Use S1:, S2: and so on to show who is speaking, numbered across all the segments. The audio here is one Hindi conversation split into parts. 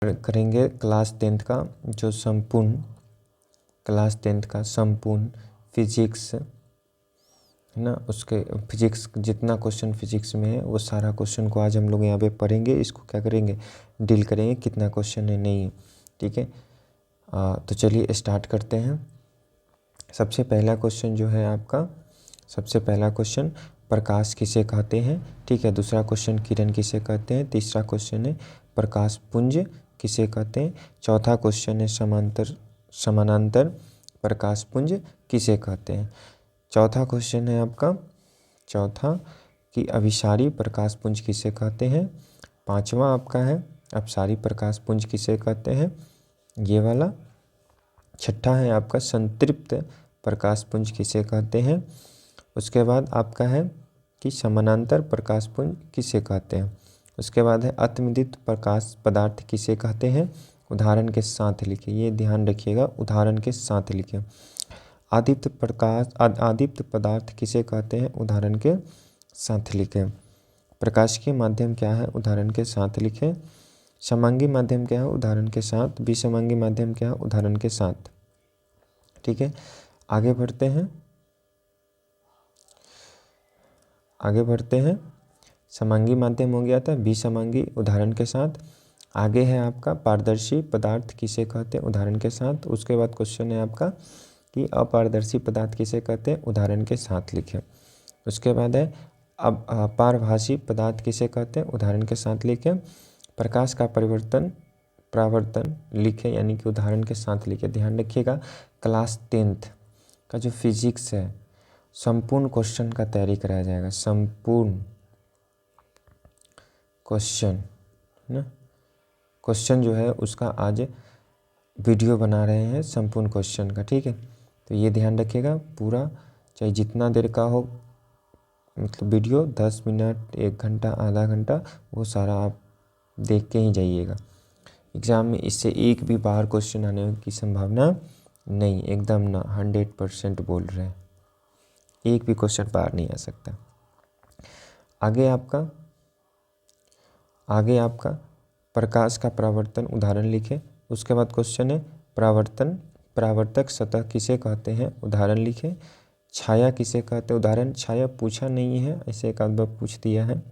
S1: करेंगे क्लास 10th का जो संपूर्ण क्लास 10th का संपूर्ण फिजिक्स है ना, उसके फिजिक्स जितना क्वेश्चन फिजिक्स में है वो सारा क्वेश्चन को आज हम लोग यहाँ पे पढ़ेंगे। इसको क्या करेंगे, डील करेंगे, कितना क्वेश्चन है नहीं है, ठीक है। तो चलिए स्टार्ट करते हैं। सबसे पहला क्वेश्चन जो है आपका, सबसे पहला क्वेश्चन प्रकाश किसे कहते हैं, ठीक है। दूसरा क्वेश्चन किरण किसे कहते हैं। तीसरा क्वेश्चन है प्रकाश पुंज किसे कहते हैं। चौथा क्वेश्चन है समानांतर प्रकाश पुंज किसे कहते हैं। चौथा क्वेश्चन है आपका, चौथा कि अभिसारी प्रकाश पुंज किसे कहते हैं। पांचवा आपका है अपसारी प्रकाश पुंज किसे कहते हैं, ये वाला। छठा है आपका संतृप्त प्रकाश पुंज किसे कहते हैं। उसके बाद आपका है कि समानांतर प्रकाश पुंज किसे कहते हैं। उसके बाद है अतिविद्युत प्रकाश पदार्थ किसे कहते हैं। उदाहरण के साथ लिखिए, ये ध्यान रखिएगा, उदाहरण के साथ लिखिए। आदीप्त पदार्थ किसे कहते हैं, उदाहरण के साथ लिखें। प्रकाश के माध्यम क्या है, उदाहरण के साथ लिखें। समांगी माध्यम क्या है, उदाहरण के साथ। विसमांगी माध्यम क्या है, उदाहरण के साथ, ठीक है। आगे बढ़ते हैं, आगे बढ़ते हैं। समांगी माध्यम हो गया था, विसमांगी उदाहरण के साथ। आगे है आपका पारदर्शी पदार्थ किसे कहते हैं, उदाहरण के साथ। उसके बाद क्वेश्चन है आपका कि अपारदर्शी पदार्थ किसे कहते हैं, उदाहरण के साथ लिखें। उसके बाद है अब पारभासी पदार्थ किसे कहते हैं, उदाहरण के साथ लिखें। प्रकाश का परावर्तन लिखें, यानी कि उदाहरण के साथ लिखें। ध्यान रखिएगा क्लास 10th का जो फिजिक्स है संपूर्ण क्वेश्चन का तैयारी कराया जाएगा, संपूर्ण क्वेश्चन ना, क्वेश्चन जो है उसका आज वीडियो बना रहे हैं संपूर्ण क्वेश्चन का, ठीक है। तो ये ध्यान रखिएगा पूरा, चाहे जितना देर का हो, मतलब वीडियो 10 मिनट, 1 घंटा, आधा घंटा, वो सारा आप देख के ही जाइएगा। एग्ज़ाम में इससे एक भी बार क्वेश्चन आने की संभावना नहीं, एकदम ना, 100% बोल रहे हैं, एक भी क्वेश्चन बाहर नहीं आ सकता। आगे आपका प्रकाश का परावर्तन उदाहरण लिखें। उसके बाद क्वेश्चन है परावर्तक सतह किसे कहते हैं, उदाहरण लिखें। छाया किसे कहते हैं, उदाहरण। छाया पूछा नहीं है, ऐसे एक आध बार पूछ दिया है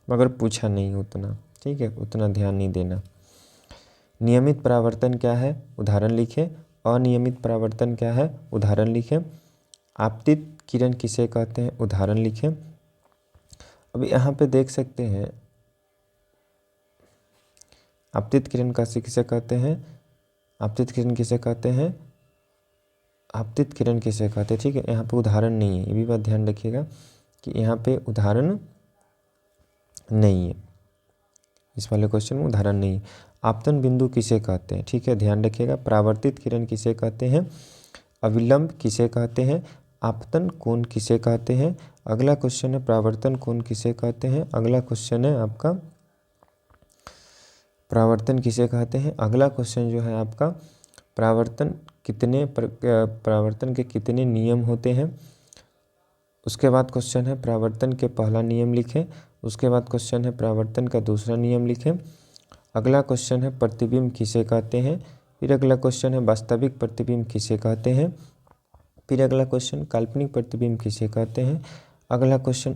S1: मगर पूछा नहीं उतना, ठीक है, उतना ध्यान नहीं देना। नियमित परावर्तन क्या है, उदाहरण लिखें। अनियमित परावर्तन क्या है, उदाहरण लिखें। आपतित किरण किसे कहते हैं, उदाहरण लिखें। अब यहाँ पे देख सकते हैं आपतित किरण किसे कहते हैं, आपतित किरण किसे कहते हैं, आपतित किरण किसे कहते हैं, ठीक है। यहाँ पे उदाहरण नहीं है, ये भी बात ध्यान रखिएगा कि यहाँ पे उदाहरण नहीं है, इस वाले क्वेश्चन में उदाहरण नहीं है। आपतन बिंदु किसे कहते हैं, ठीक है, ध्यान रखिएगा। परावर्तित किरण किसे कहते हैं, अविलंब किसे कहते हैं, आपतन कोण किसे कहते हैं। अगला क्वेश्चन है परावर्तन कोण किसे कहते हैं। अगला क्वेश्चन है आपका परावर्तन किसे कहते हैं। अगला क्वेश्चन जो है आपका परावर्तन के कितने नियम होते हैं। उसके बाद क्वेश्चन है परावर्तन के पहला नियम लिखें। उसके बाद क्वेश्चन है परावर्तन का दूसरा नियम लिखें। अगला क्वेश्चन है प्रतिबिंब किसे कहते हैं। फिर अगला क्वेश्चन है वास्तविक प्रतिबिंब किसे कहते हैं। फिर अगला क्वेश्चन काल्पनिक प्रतिबिंब किसे कहते हैं। अगला क्वेश्चन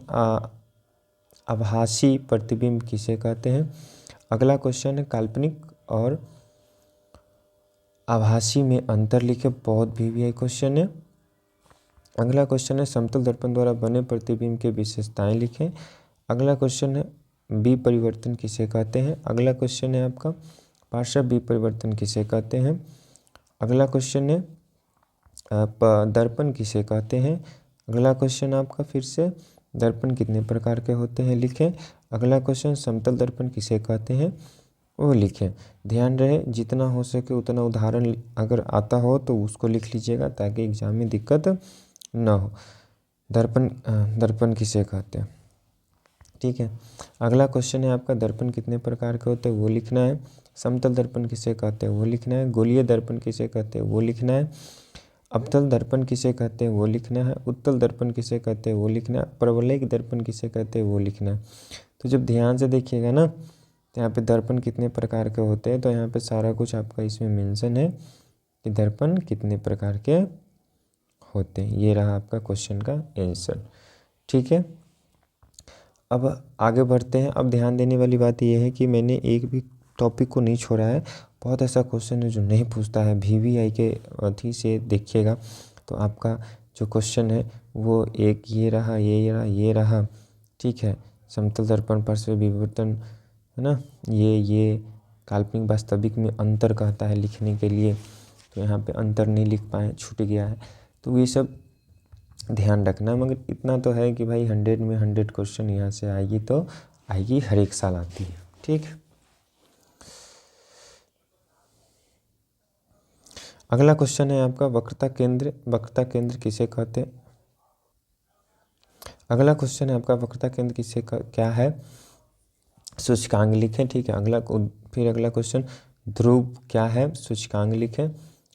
S1: आभासी प्रतिबिंब किसे कहते हैं। अगला क्वेश्चन है काल्पनिक और आभासी में अंतर लिखे, बहुत भी क्वेश्चन है। अगला क्वेश्चन है समतल दर्पण द्वारा बने प्रतिबिंब के विशेषताएं लिखें। अगला क्वेश्चन है विपरिवर्तन किसे कहते हैं। अगला क्वेश्चन है आपका पार्श्व विपरिवर्तन किसे कहते हैं। अगला क्वेश्चन है दर्पण किसे कहते हैं। अगला क्वेश्चन आपका फिर से दर्पण कितने प्रकार के होते हैं लिखें। अगला क्वेश्चन समतल दर्पण किसे कहते हैं, वो लिखें। ध्यान रहे जितना हो सके उतना उदाहरण अगर आता हो तो उसको लिख लीजिएगा ताकि एग्जाम में दिक्कत ना हो। दर्पण किसे कहते हैं, ठीक है। अगला क्वेश्चन है आपका दर्पण कितने प्रकार के होते हैं, वो लिखना है। समतल दर्पण किसे कहते हैं, वो लिखना है। गोलीय दर्पण किसे कहते हैं, वो लिखना है। अवतल दर्पण किसे कहते हैं, वो लिखना है। उत्तल दर्पण किसे कहते हैं, वो लिखना है। परवलयिक दर्पण किसे कहते हैं, वो लिखना है। तो जब ध्यान से देखिएगा ना तो यहाँ पे दर्पण कितने प्रकार के होते हैं, तो यहाँ पे सारा कुछ आपका इसमें मेंशन है कि दर्पण कितने प्रकार के होते हैं। ये रहा आपका क्वेश्चन का आंसर। ठीक है, अब आगे बढ़ते हैं। अब ध्यान देने वाली बात यह है कि मैंने एक भी टॉपिक को नहीं छोड़ा है। बहुत ऐसा क्वेश्चन है जो नहीं पूछता है, VVI के अथी से देखिएगा तो आपका जो क्वेश्चन है वो एक ये रहा, ये रहा। ठीक है, समतल दर्पण पार्श्व विवर्तन है ना, ये काल्पनिक वास्तविक में अंतर कहता है लिखने के लिए, तो यहाँ पे अंतर नहीं लिख पाए, छूट गया है। तो ये सब ध्यान रखना, मगर इतना तो है कि भाई 100 में 100 क्वेश्चन यहाँ से आएगी तो आएगी, हर एक साल आती है। ठीक, अगला क्वेश्चन है आपका वक्रता केंद्र। वक्रता केंद्र किसे कहते हैं? अगला क्वेश्चन है आपका वक्रता केंद्र किसे क्या है? सूचकांक लिखें। ठीक है, फिर अगला क्वेश्चन ध्रुव क्या है? सूचकांक लिखें।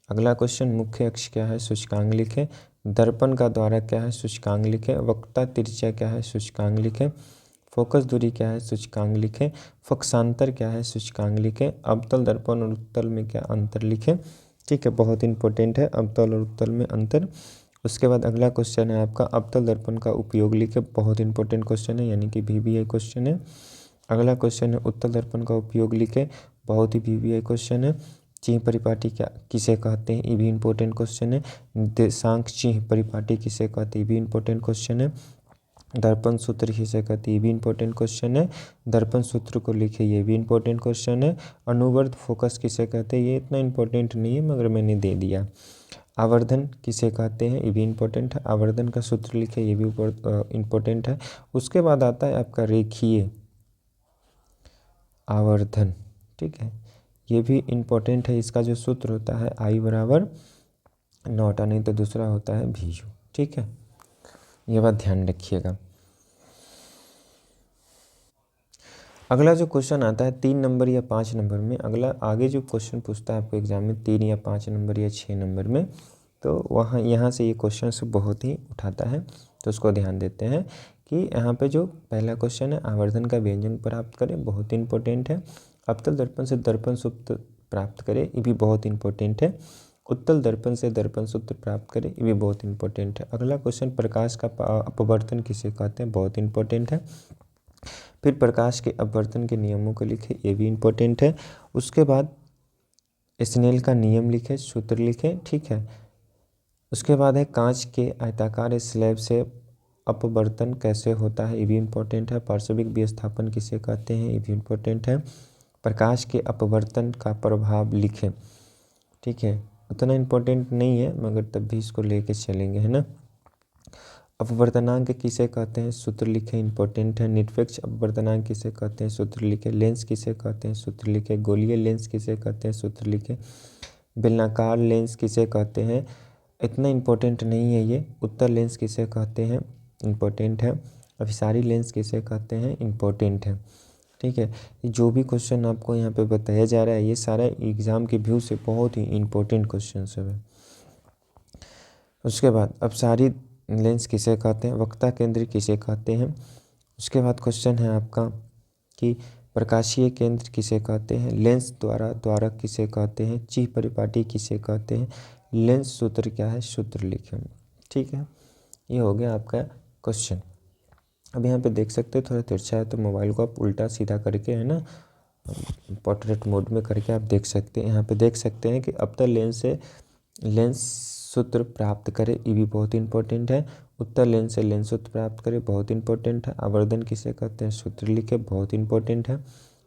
S1: अगला क्वेश्चन मुख्य अक्ष क्या है? सूचकांक लिखें। दर्पण का द्वारक क्या है? सूचकांक लिखें। वक्रता त्रिज्या क्या है? सूचकांक लिखें। फोकस दूरी क्या है? सूचकांक लिखें। फोकसांतर क्या है? सूचकांक लिखें। अवतल दर्पण और उत्तल में क्या अंतर लिखें। ठीक है, बहुत इंपॉर्टेंट है अवतल और उत्तल में अंतर। उसके बाद अगला क्वेश्चन है आपका अवतल दर्पण का उपयोग लिखें। बहुत इंपॉर्टेंट क्वेश्चन है, यानी कि VVI क्वेश्चन है। अगला क्वेश्चन है उत्तल दर्पण का उपयोग लिखें। बहुत ही VVI क्वेश्चन है। चिह्न परिपाटी क्या किसे कहते हैं? ये भी इंपॉर्टेंट क्वेश्चन है। देशांक चिह्न परिपाटी किसे कहते हैं? ये भी इंपॉर्टेंट क्वेश्चन है। दर्पण सूत्र किसे कहते हैं? ये भी इंपॉर्टेंट क्वेश्चन है। दर्पण सूत्र को लिखे, ये भी इंपॉर्टेंट क्वेश्चन है। अनुवर्त फोकस किसे कहते हैं? ये इतना इंपॉर्टेंट नहीं है मगर मैंने दे दिया। आवर्धन किसे कहते हैं? ये भी इंपॉर्टेंट है। आवर्धन का सूत्र लिखे, ये भी इंपॉर्टेंट है। उसके बाद आता है आपका रेखीय आवर्धन। ठीक है, ये भी इम्पोर्टेंट है। इसका जो सूत्र होता है I बराबर नॉट, नहीं तो दूसरा होता है VU। ठीक है, ये बात ध्यान रखिएगा। अगला जो क्वेश्चन आता है 3 नंबर या 5 नंबर में, अगला आगे जो क्वेश्चन पूछता है आपको एग्जाम में 3 या 5 नंबर या 6 नंबर में, तो वहाँ यहाँ से ये क्वेश्चन से बहुत ही उठाता है, तो उसको ध्यान देते हैं कि यहाँ पे जो पहला क्वेश्चन है आवर्धन का व्यंजक प्राप्त करें, बहुत इंपॉर्टेंट है। अवतल दर्पण से दर्पण सूत्र प्राप्त करें, ये भी बहुत इंपॉर्टेंट है। उत्तल दर्पण से दर्पण सूत्र प्राप्त करें, ये भी बहुत इंपॉर्टेंट है। अगला क्वेश्चन प्रकाश का अपवर्तन किसे कहते हैं? बहुत इंपॉर्टेंट है। फिर प्रकाश के अपवर्तन के नियमों को लिखें, ये भी इंपॉर्टेंट है। उसके बाद स्नेल का नियम लिखें, सूत्र लिखें। ठीक है, उसके बाद है कांच के आयताकार स्लैब से अपवर्तन कैसे होता है, ये भी इंपॉर्टेंट है। पार्श्विक विस्थापन किसे कहते हैं? ये भी इंपॉर्टेंट है। प्रकाश के अपवर्तन का प्रभाव लिखें। ठीक है, उतना इंपॉर्टेंट नहीं है मगर तब भी इसको लेके चलेंगे, है ना। अपवर्तनांक किसे कहते हैं? सूत्र लिखें, इंपॉर्टेंट है। निरपेक्ष अपवर्तनांक किसे कहते हैं? सूत्र लिखें। लेंस किसे कहते हैं? सूत्र लिखें। गोलीय लेंस किसे कहते हैं? सूत्र लिखें। बेलनाकार लेंस किसे कहते हैं? इतना इंपॉर्टेंट नहीं है ये। उत्तल लेंस किसे कहते हैं? इंपॉर्टेंट है। अभिसारी लेंस किसे कहते हैं? इंपॉर्टेंट है। ठीक है, ये जो भी क्वेश्चन आपको यहाँ पे बताया जा रहा है ये सारा एग्ज़ाम के व्यू से बहुत ही इंपॉर्टेंट क्वेश्चन सब है। उसके बाद अपसारी लेंस किसे कहते हैं? वक्रता केंद्र किसे कहते हैं? उसके बाद क्वेश्चन है आपका कि प्रकाशीय केंद्र किसे कहते हैं? लेंस द्वारा द्वारक किसे कहते हैं? चिह्न परिपाटी किसे कहते हैं? लेंस सूत्र क्या है? सूत्र लिखें। ठीक है, ये हो गया आपका क्वेश्चन। अब यहाँ पे देख सकते हैं थोड़ा तिरछा है, तो मोबाइल को आप उल्टा सीधा करके, है ना, पोर्ट्रेट मोड में करके आप देख सकते हैं। यहाँ पे देख सकते हैं कि अवतल लेंस से लेंस सूत्र प्राप्त करें, ये भी बहुत इंपॉर्टेंट है। उत्तल लेंस से लेंस सूत्र प्राप्त करें, बहुत इंपॉर्टेंट है। आवर्धन किसे कहते हैं? सूत्र लिखे, बहुत इंपॉर्टेंट है।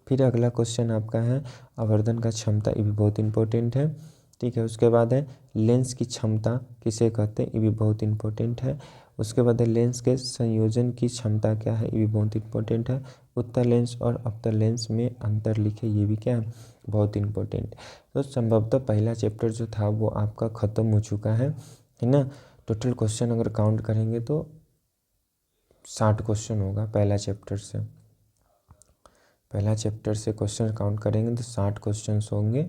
S1: फिर अगला क्वेश्चन आपका है आवर्धन का क्षमता, ये भी बहुत इंपॉर्टेंट है। ठीक है, उसके बाद है लेंस की क्षमता किसे कहते हैं? ये भी बहुत इंपॉर्टेंट है। उसके बाद है लेंस के संयोजन की क्षमता क्या है? ये भी बहुत इंपॉर्टेंट है। उत्तल लेंस और अवतल लेंस में अंतर लिखे, ये भी क्या है? बहुत इंपॉर्टेंट। तो संभवतः पहला चैप्टर जो था वो आपका ख़त्म हो चुका है ना। टोटल क्वेश्चन अगर काउंट करेंगे तो 60 क्वेश्चन होगा पहला चैप्टर से। पहला चैप्टर से क्वेश्चन काउंट करेंगे तो 60 क्वेश्चन होंगे।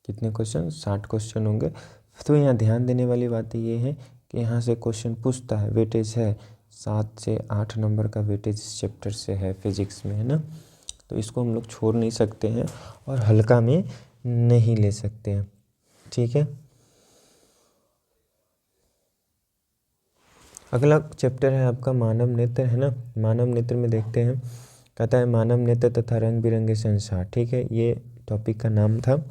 S1: कितने क्वेश्चन? 60 क्वेश्चन होंगे। तो यहाँ ध्यान देने वाली बात ये है कि यहाँ से क्वेश्चन पूछता है, वेटेज है 7 से 8 नंबर का वेटेज इस चैप्टर से है फिजिक्स में, है ना। तो इसको हम लोग छोड़ नहीं सकते हैं और हल्का में नहीं ले सकते हैं, ठीक है। अगला चैप्टर है आपका मानव नेत्र, है ना। मानव नेत्र में देखते हैं, कहता है मानव नेत्र तथा रंग बिरंगे संसार, ठीक है। ये टॉपिक का नाम था,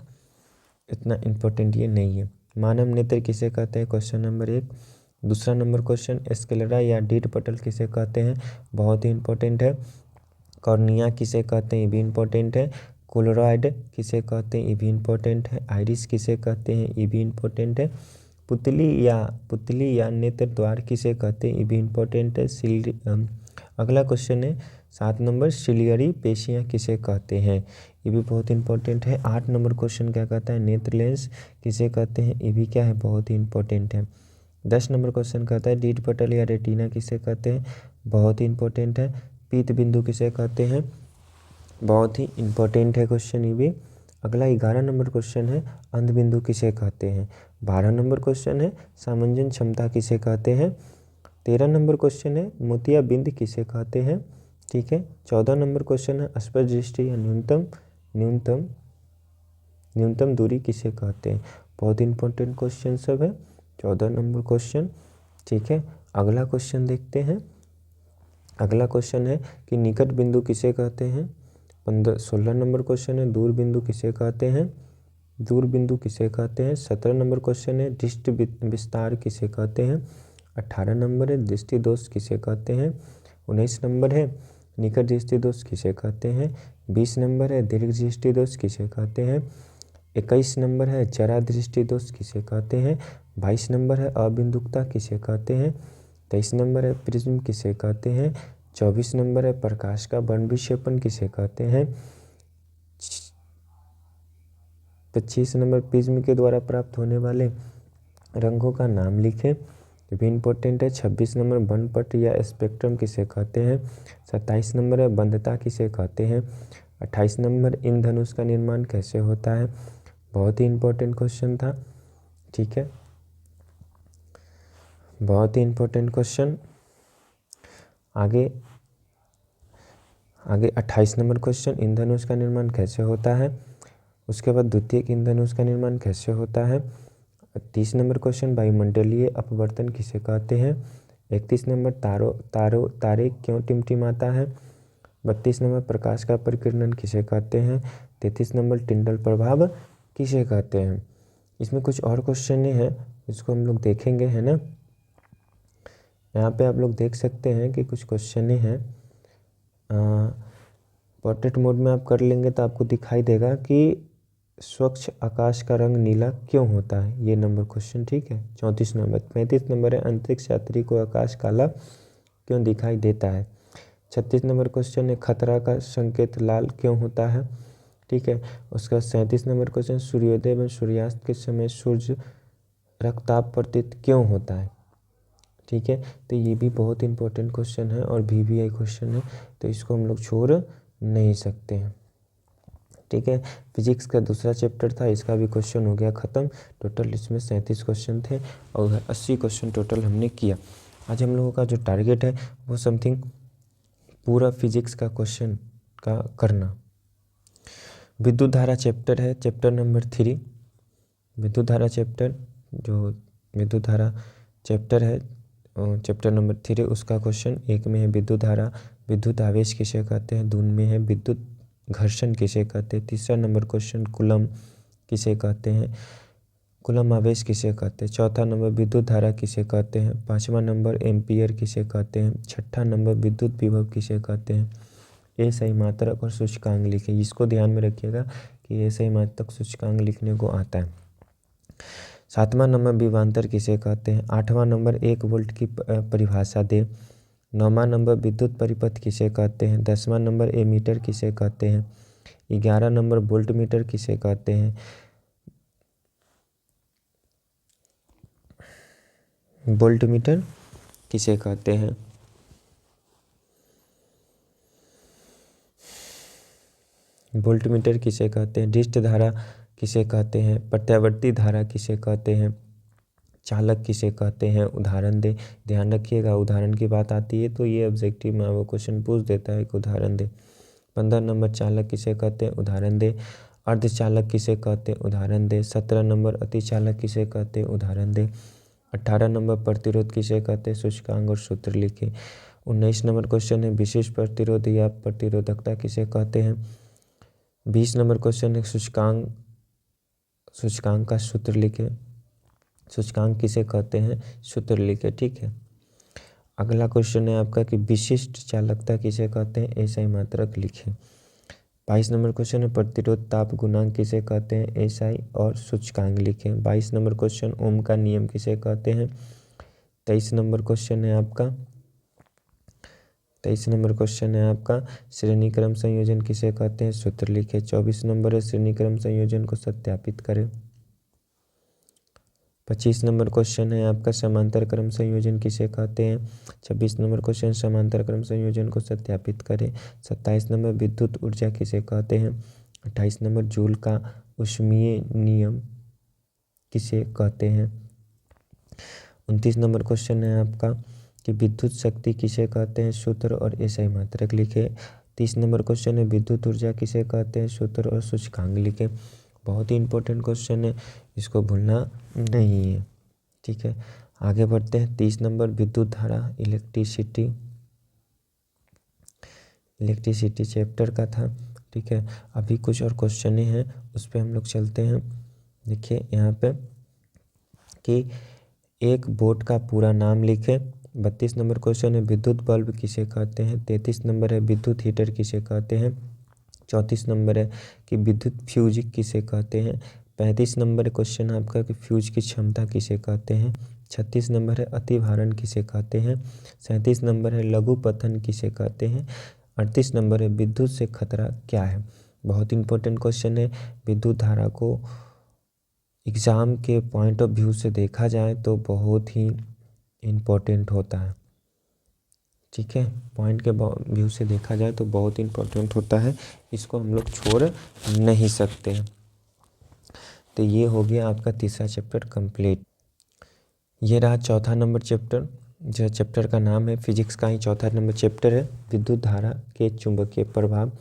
S1: इतना इम्पोर्टेंट ये नहीं है। मानव नेत्र किसे कहते हैं, क्वेश्चन नंबर 1। दूसरा नंबर क्वेश्चन, स्क्लेरा या डीट पटल किसे कहते हैं, बहुत ही इंपॉर्टेंट है। कॉर्निया किसे कहते हैं, ये भी इम्पोर्टेंट है। कोलोरॉइड किसे कहते हैं, ये भी इम्पोर्टेंट है। आइरिस किसे कहते हैं, ये भी इम्पोर्टेंट है। पुतली या नेत्र द्वार किसे कहते हैं, ये भी इम्पोर्टेंट है। अगला क्वेश्चन है 7 नंबर, सिलियरी पेशियाँ किसे कहते हैं, ये भी बहुत इंपॉर्टेंट है। 8 नंबर क्वेश्चन क्या कहता है, नेत्र लेंस किसे कहते हैं, ये भी क्या है, बहुत ही इंपॉर्टेंट है। 10 नंबर क्वेश्चन कहता है डीट पटल या रेटिना किसे कहते हैं, बहुत ही इंपॉर्टेंट है। पीत बिंदु किसे कहते हैं, बहुत ही इंपॉर्टेंट है क्वेश्चन ये भी। अगला 11 नंबर क्वेश्चन है अंध बिंदु किसे कहते हैं। 12 नंबर क्वेश्चन है सामंजन क्षमता किसे कहते हैं। 13 नंबर क्वेश्चन है मोतिया बिंद किसे कहते हैं, ठीक है। 14 नंबर क्वेश्चन है स्पर्श दृष्टि या न्यूनतम दूरी किसे कहते हैं। बहुत इंपॉर्टेंट क्वेश्चन सब है, 14 नंबर क्वेश्चन, ठीक है। अगला क्वेश्चन देखते हैं। अगला क्वेश्चन है कि निकट बिंदु किसे कहते हैं। 16 नंबर क्वेश्चन है दूर बिंदु किसे कहते हैं, 17 नंबर क्वेश्चन है दृष्टि विस्तार किसे कहते हैं। 18 नंबर है दृष्टि दोष किसे कहते हैं। 19 नंबर है निकट दृष्टि दोष किसे कहते हैं। 20 नंबर है दीर्घ दृष्टि दोष किसे कहते हैं। 21 नंबर है जरा दृष्टि दोष किसे कहते हैं। 22 नंबर है अबिंदुकता किसे कहते हैं। 23 नंबर है प्रिज्म किसे कहते हैं। 24 नंबर है प्रकाश का वर्ण विक्षेपण किसे कहते हैं। 25 नंबर प्रिज्म के द्वारा प्राप्त होने वाले रंगों का नाम लिखें, ये भी इम्पोर्टेंट है। 26 नंबर वर्णपट या स्पेक्ट्रम किसे कहते हैं। 27 नंबर है बंधता किसे कहते हैं। 28 नंबर इंद्रधनुष का निर्माण कैसे होता है, बहुत ही इम्पोर्टेंट क्वेश्चन था, ठीक है, बहुत ही इम्पोर्टेंट क्वेश्चन। आगे 28 नंबर क्वेश्चन इंद्रधनुष का निर्माण कैसे होता है। उसके बाद द्वितीयक इंद्रधनुष का निर्माण कैसे होता है। 30 नंबर क्वेश्चन वायुमंडलीय अपवर्तन किसे कहते हैं। 31 नंबर तारे क्यों टिमटिमाता है। 32 नंबर प्रकाश का परिकिरण किसे कहते हैं। 33 नंबर टिंडल प्रभाव किसे कहते हैं। इसमें कुछ और क्वेश्चन हैं, इसको हम लोग देखेंगे, है ना। यहाँ पे आप लोग देख सकते हैं कि कुछ क्वेश्चन हैं, पोर्ट्रेट मोड में आप कर लेंगे तो आपको दिखाई देगा कि स्वच्छ आकाश का रंग नीला क्यों होता है, ये नंबर क्वेश्चन, ठीक है। 34 नंबर। 35 नंबर है अंतरिक्ष यात्री को आकाश काला क्यों दिखाई देता है। 36 नंबर क्वेश्चन है खतरा का संकेत लाल क्यों होता है, ठीक है। उसका 37 नंबर क्वेश्चन सूर्योदय एवं सूर्यास्त के समय सूर्य रक्ताप प्रतीत क्यों होता है, ठीक है। तो ये भी बहुत इंपॉर्टेंट क्वेश्चन है और VVI क्वेश्चन है, तो इसको हम लोग छोड़ नहीं सकते हैं, ठीक है। फिजिक्स का दूसरा चैप्टर था, इसका भी क्वेश्चन हो गया ख़त्म। टोटल इसमें 37 क्वेश्चन थे और 80 क्वेश्चन टोटल हमने किया। आज हम लोगों का जो टारगेट है वो समथिंग पूरा फिजिक्स का क्वेश्चन का करना। विद्युत धारा चैप्टर है, चैप्टर नंबर 3 विद्युत धारा चैप्टर, जो विद्युत धारा चैप्टर है चैप्टर नंबर 3, उसका क्वेश्चन 1 में है विद्युत धारा, विद्युत आवेश किसे कहते हैं। 2 में है विद्युत घर्षण किसे कहते हैं। तीसरा नंबर क्वेश्चन कूलम किसे कहते हैं, कूलम आवेश किसे कहते हैं। चौथा नंबर विद्युत धारा किसे कहते हैं। 5वां नंबर एम्पियर किसे कहते हैं। 6ठा नंबर विद्युत विभव किसे कहते हैं। SI मात्रक और सूचकांक लिखें, इसको ध्यान में रखिएगा कि SI मात्रक सूचकांक लिखने को आता है। 7वां नंबर विभवांतर किसे कहते हैं। 8वां नंबर 1 वोल्ट की परिभाषा दे। 9वां नंबर विद्युत परिपथ किसे कहते हैं। 10वां नंबर एमीटर किसे कहते हैं। 11 नंबर वोल्ट मीटर किसे कहते हैं। वोल्ट मीटर किसे कहते हैं। वोल्ट मीटर किसे कहते हैं। डिस्ट धारा किसे कहते हैं। प्रत्यावर्ती धारा किसे कहते हैं। चालक किसे कहते हैं, उदाहरण दे। ध्यान रखिएगा, उदाहरण की बात आती है तो ये ऑब्जेक्टिव में वो क्वेश्चन पूछ देता है कि उदाहरण दे। 15 नंबर चालक किसे कहते हैं, उदाहरण दे। अर्धचालक किसे कहते हैं, उदाहरण दे। 17 नंबर अतिचालक किसे कहते हैं, उदाहरण दे। 18 नंबर प्रतिरोध किसे कहते हैं, सूचकांक और सूत्र लिखे। 19 नंबर क्वेश्चन है विशिष्ट प्रतिरोध या प्रतिरोधकता किसे कहते हैं। 20 नंबर क्वेश्चन है सूचकांक का सूत्र लिखे। सूचकांक किसे कहते हैं, सूत्र लिखे। ठीक है, अगला क्वेश्चन है आपका कि विशिष्ट चालकता किसे कहते हैं, एसआई मात्रक लिखे। 22 नंबर क्वेश्चन है प्रतिरोध ताप गुणांक किसे कहते हैं, एसआई और सूचकांक लिखे। 22 नंबर क्वेश्चन ओम का नियम किसे कहते हैं। 23 नंबर क्वेश्चन है आपका श्रेणी क्रम संयोजन किसे कहते हैं, सूत्र लिखे। 24 नंबर है श्रेणी क्रम संयोजन को सत्यापित करें। 25 नंबर क्वेश्चन है आपका समांतर क्रम संयोजन किसे कहते हैं। 26 नंबर क्वेश्चन समांतर क्रम संयोजन को सत्यापित करें। 27 नंबर विद्युत ऊर्जा किसे कहते हैं। 28 नंबर जूल का ऊष्मीय नियम किसे कहते हैं। 29 नंबर क्वेश्चन है आपका कि विद्युत शक्ति किसे कहते हैं, सूत्र और एसआई मात्रक लिखे। 30 नंबर क्वेश्चन है विद्युत ऊर्जा किसे कहते हैं, सूत्र और सूचकांक लिखे। बहुत ही इंपॉर्टेंट क्वेश्चन है, इसको भूलना नहीं है। ठीक है, आगे बढ़ते हैं। 30 नंबर विद्युत धारा इलेक्ट्रिसिटी चैप्टर का था। ठीक है, अभी कुछ और क्वेश्चन हैं उस पर हम लोग चलते हैं। देखिए यहाँ पे कि एक बोर्ड का पूरा नाम लिखे। 32 नंबर क्वेश्चन है विद्युत बल्ब किसे कहते हैं। 33 नंबर है विद्युत हीटर किसे कहते हैं। 34 नंबर है कि विद्युत फ्यूज किसे कहते हैं। 35 नंबर क्वेश्चन आपका कि फ्यूज की क्षमता किसे कहते हैं। 36 नंबर है अतिभारण किसे कहते हैं। 37 नंबर है लघु पतन किसे कहते हैं। 38 नंबर है विद्युत से खतरा क्या है। बहुत इंपॉर्टेंट क्वेश्चन है। विद्युत धारा को एग्ज़ाम के पॉइंट ऑफ व्यू से देखा जाए तो बहुत ही इम्पोर्टेंट होता है। ठीक है, पॉइंट के व्यू से देखा जाए तो बहुत इम्पोर्टेंट होता है, इसको हम लोग छोड़ नहीं सकते हैं। तो ये हो गया आपका तीसरा चैप्टर कंप्लीट। ये रहा चौथा नंबर चैप्टर, जो चैप्टर का नाम है फिजिक्स का ही चौथा नंबर चैप्टर है विद्युत धारा के चुंबकीय प्रभाव।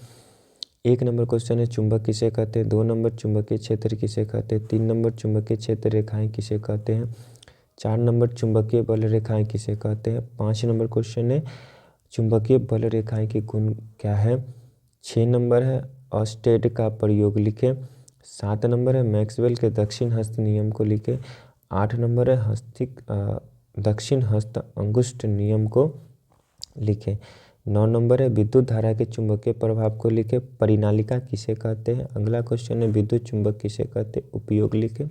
S1: 1 नंबर क्वेश्चन है चुंबक किसे कहते हैं। 2 नंबर चुंबकीय क्षेत्र किसे कहते हैं। 3 नंबर चुंबकीय क्षेत्र रेखाएं किसे कहते हैं। 4 नंबर चुंबकीय बल रेखाएं किसे कहते हैं। 5 नंबर क्वेश्चन है चुंबकीय बल रेखाएं की गुण क्या है। 6 नंबर है ऑस्टेड का प्रयोग लिखे। 7 नंबर है मैक्सवेल के दक्षिण हस्त नियम को लिखे। 8 नंबर है दक्षिण हस्त अंगुष्ठ नियम को लिखे। 9 नंबर है विद्युत धारा के चुंबकीय प्रभाव को लिखे। परिनालिका किसे कहते हैं। अगला क्वेश्चन है विद्युत चुंबक किसे कहते हैं, उपयोग लिखे।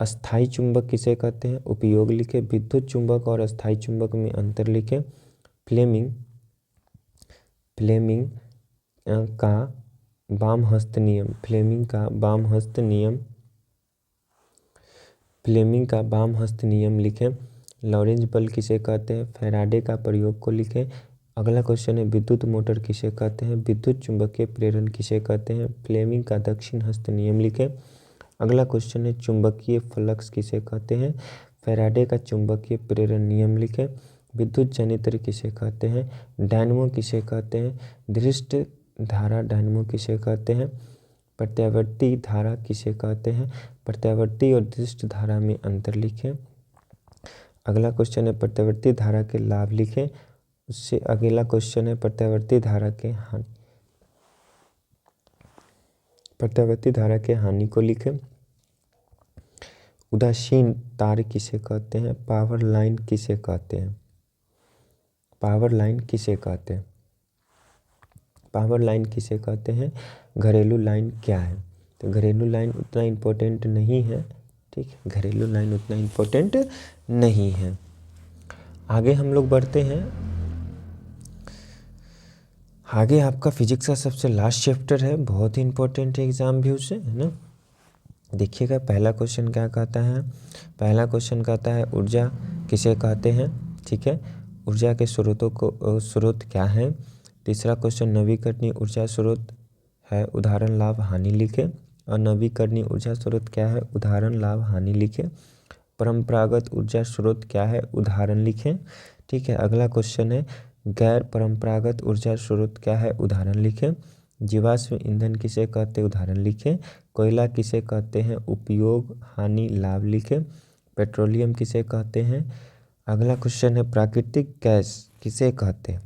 S1: अस्थायी चुंबक किसे कहते हैं, उपयोग लिखे। विद्युत चुंबक और अस्थायी चुंबक में अंतर लिखे। फ्लेमिंग का वाम हस्त नियम, फ्लेमिंग का वाम हस्त नियम लिखे। लॉरेंज बल किसे कहते हैं, फैराडे का प्रयोग को लिखे। अगला क्वेश्चन है विद्युत मोटर किसे कहते हैं, विद्युत चुंबकीय प्रेरण किसे कहते हैं, फ्लेमिंग का दक्षिण हस्त नियम लिखे। अगला क्वेश्चन है चुंबकीय फ्लक्स किसे कहते हैं, फैराडे का चुंबकीय प्रेरण नियम लिखे। विद्युत जनित्र किसे कहते हैं, डायनमो किसे कहते हैं। दृष्ट धारा डायनमो किसे कहते हैं। प्रत्यावर्ती धारा किसे कहते हैं। प्रत्यावर्ती और दृष्ट धारा में अंतर लिखें। अगला क्वेश्चन है प्रत्यावर्ती धारा के लाभ लिखें। उससे अगला क्वेश्चन है प्रत्यावर्ती धारा के हानि को लिखें। उदासीन तार किसे कहते हैं, पावर लाइन किसे कहते हैं। पावर लाइन किसे कहते हैं। घरेलू लाइन क्या है, तो घरेलू लाइन उतना इम्पोर्टेंट नहीं है। ठीक है, घरेलू लाइन उतना इम्पोर्टेंट नहीं है। आगे हम लोग बढ़ते हैं। आगे आपका फिजिक्स का सबसे लास्ट चैप्टर है, बहुत ही इम्पोर्टेंट है एग्जाम व्यू से, है ना। देखिएगा पहला क्वेश्चन क्या कहता है। पहला क्वेश्चन कहता है ऊर्जा किसे कहते हैं। ठीक है, ऊर्जा के स्रोत क्या है। तीसरा क्वेश्चन नवीकरणीय ऊर्जा स्रोत है, उदाहरण लाभ हानि लिखे। और नवीकरणीय ऊर्जा स्रोत क्या है, उदाहरण लाभ हानि लिखे। परंपरागत ऊर्जा स्रोत क्या है, उदाहरण लिखें। ठीक है, अगला क्वेश्चन है गैर परंपरागत ऊर्जा स्रोत क्या है, उदाहरण लिखें। जीवाश्म ईंधन किसे कहते हैं, उदाहरण लिखें। कोयला किसे कहते हैं, उपयोग हानि लाभ लिखें। पेट्रोलियम किसे कहते हैं। अगला क्वेश्चन है प्राकृतिक गैस किसे कहते हैं।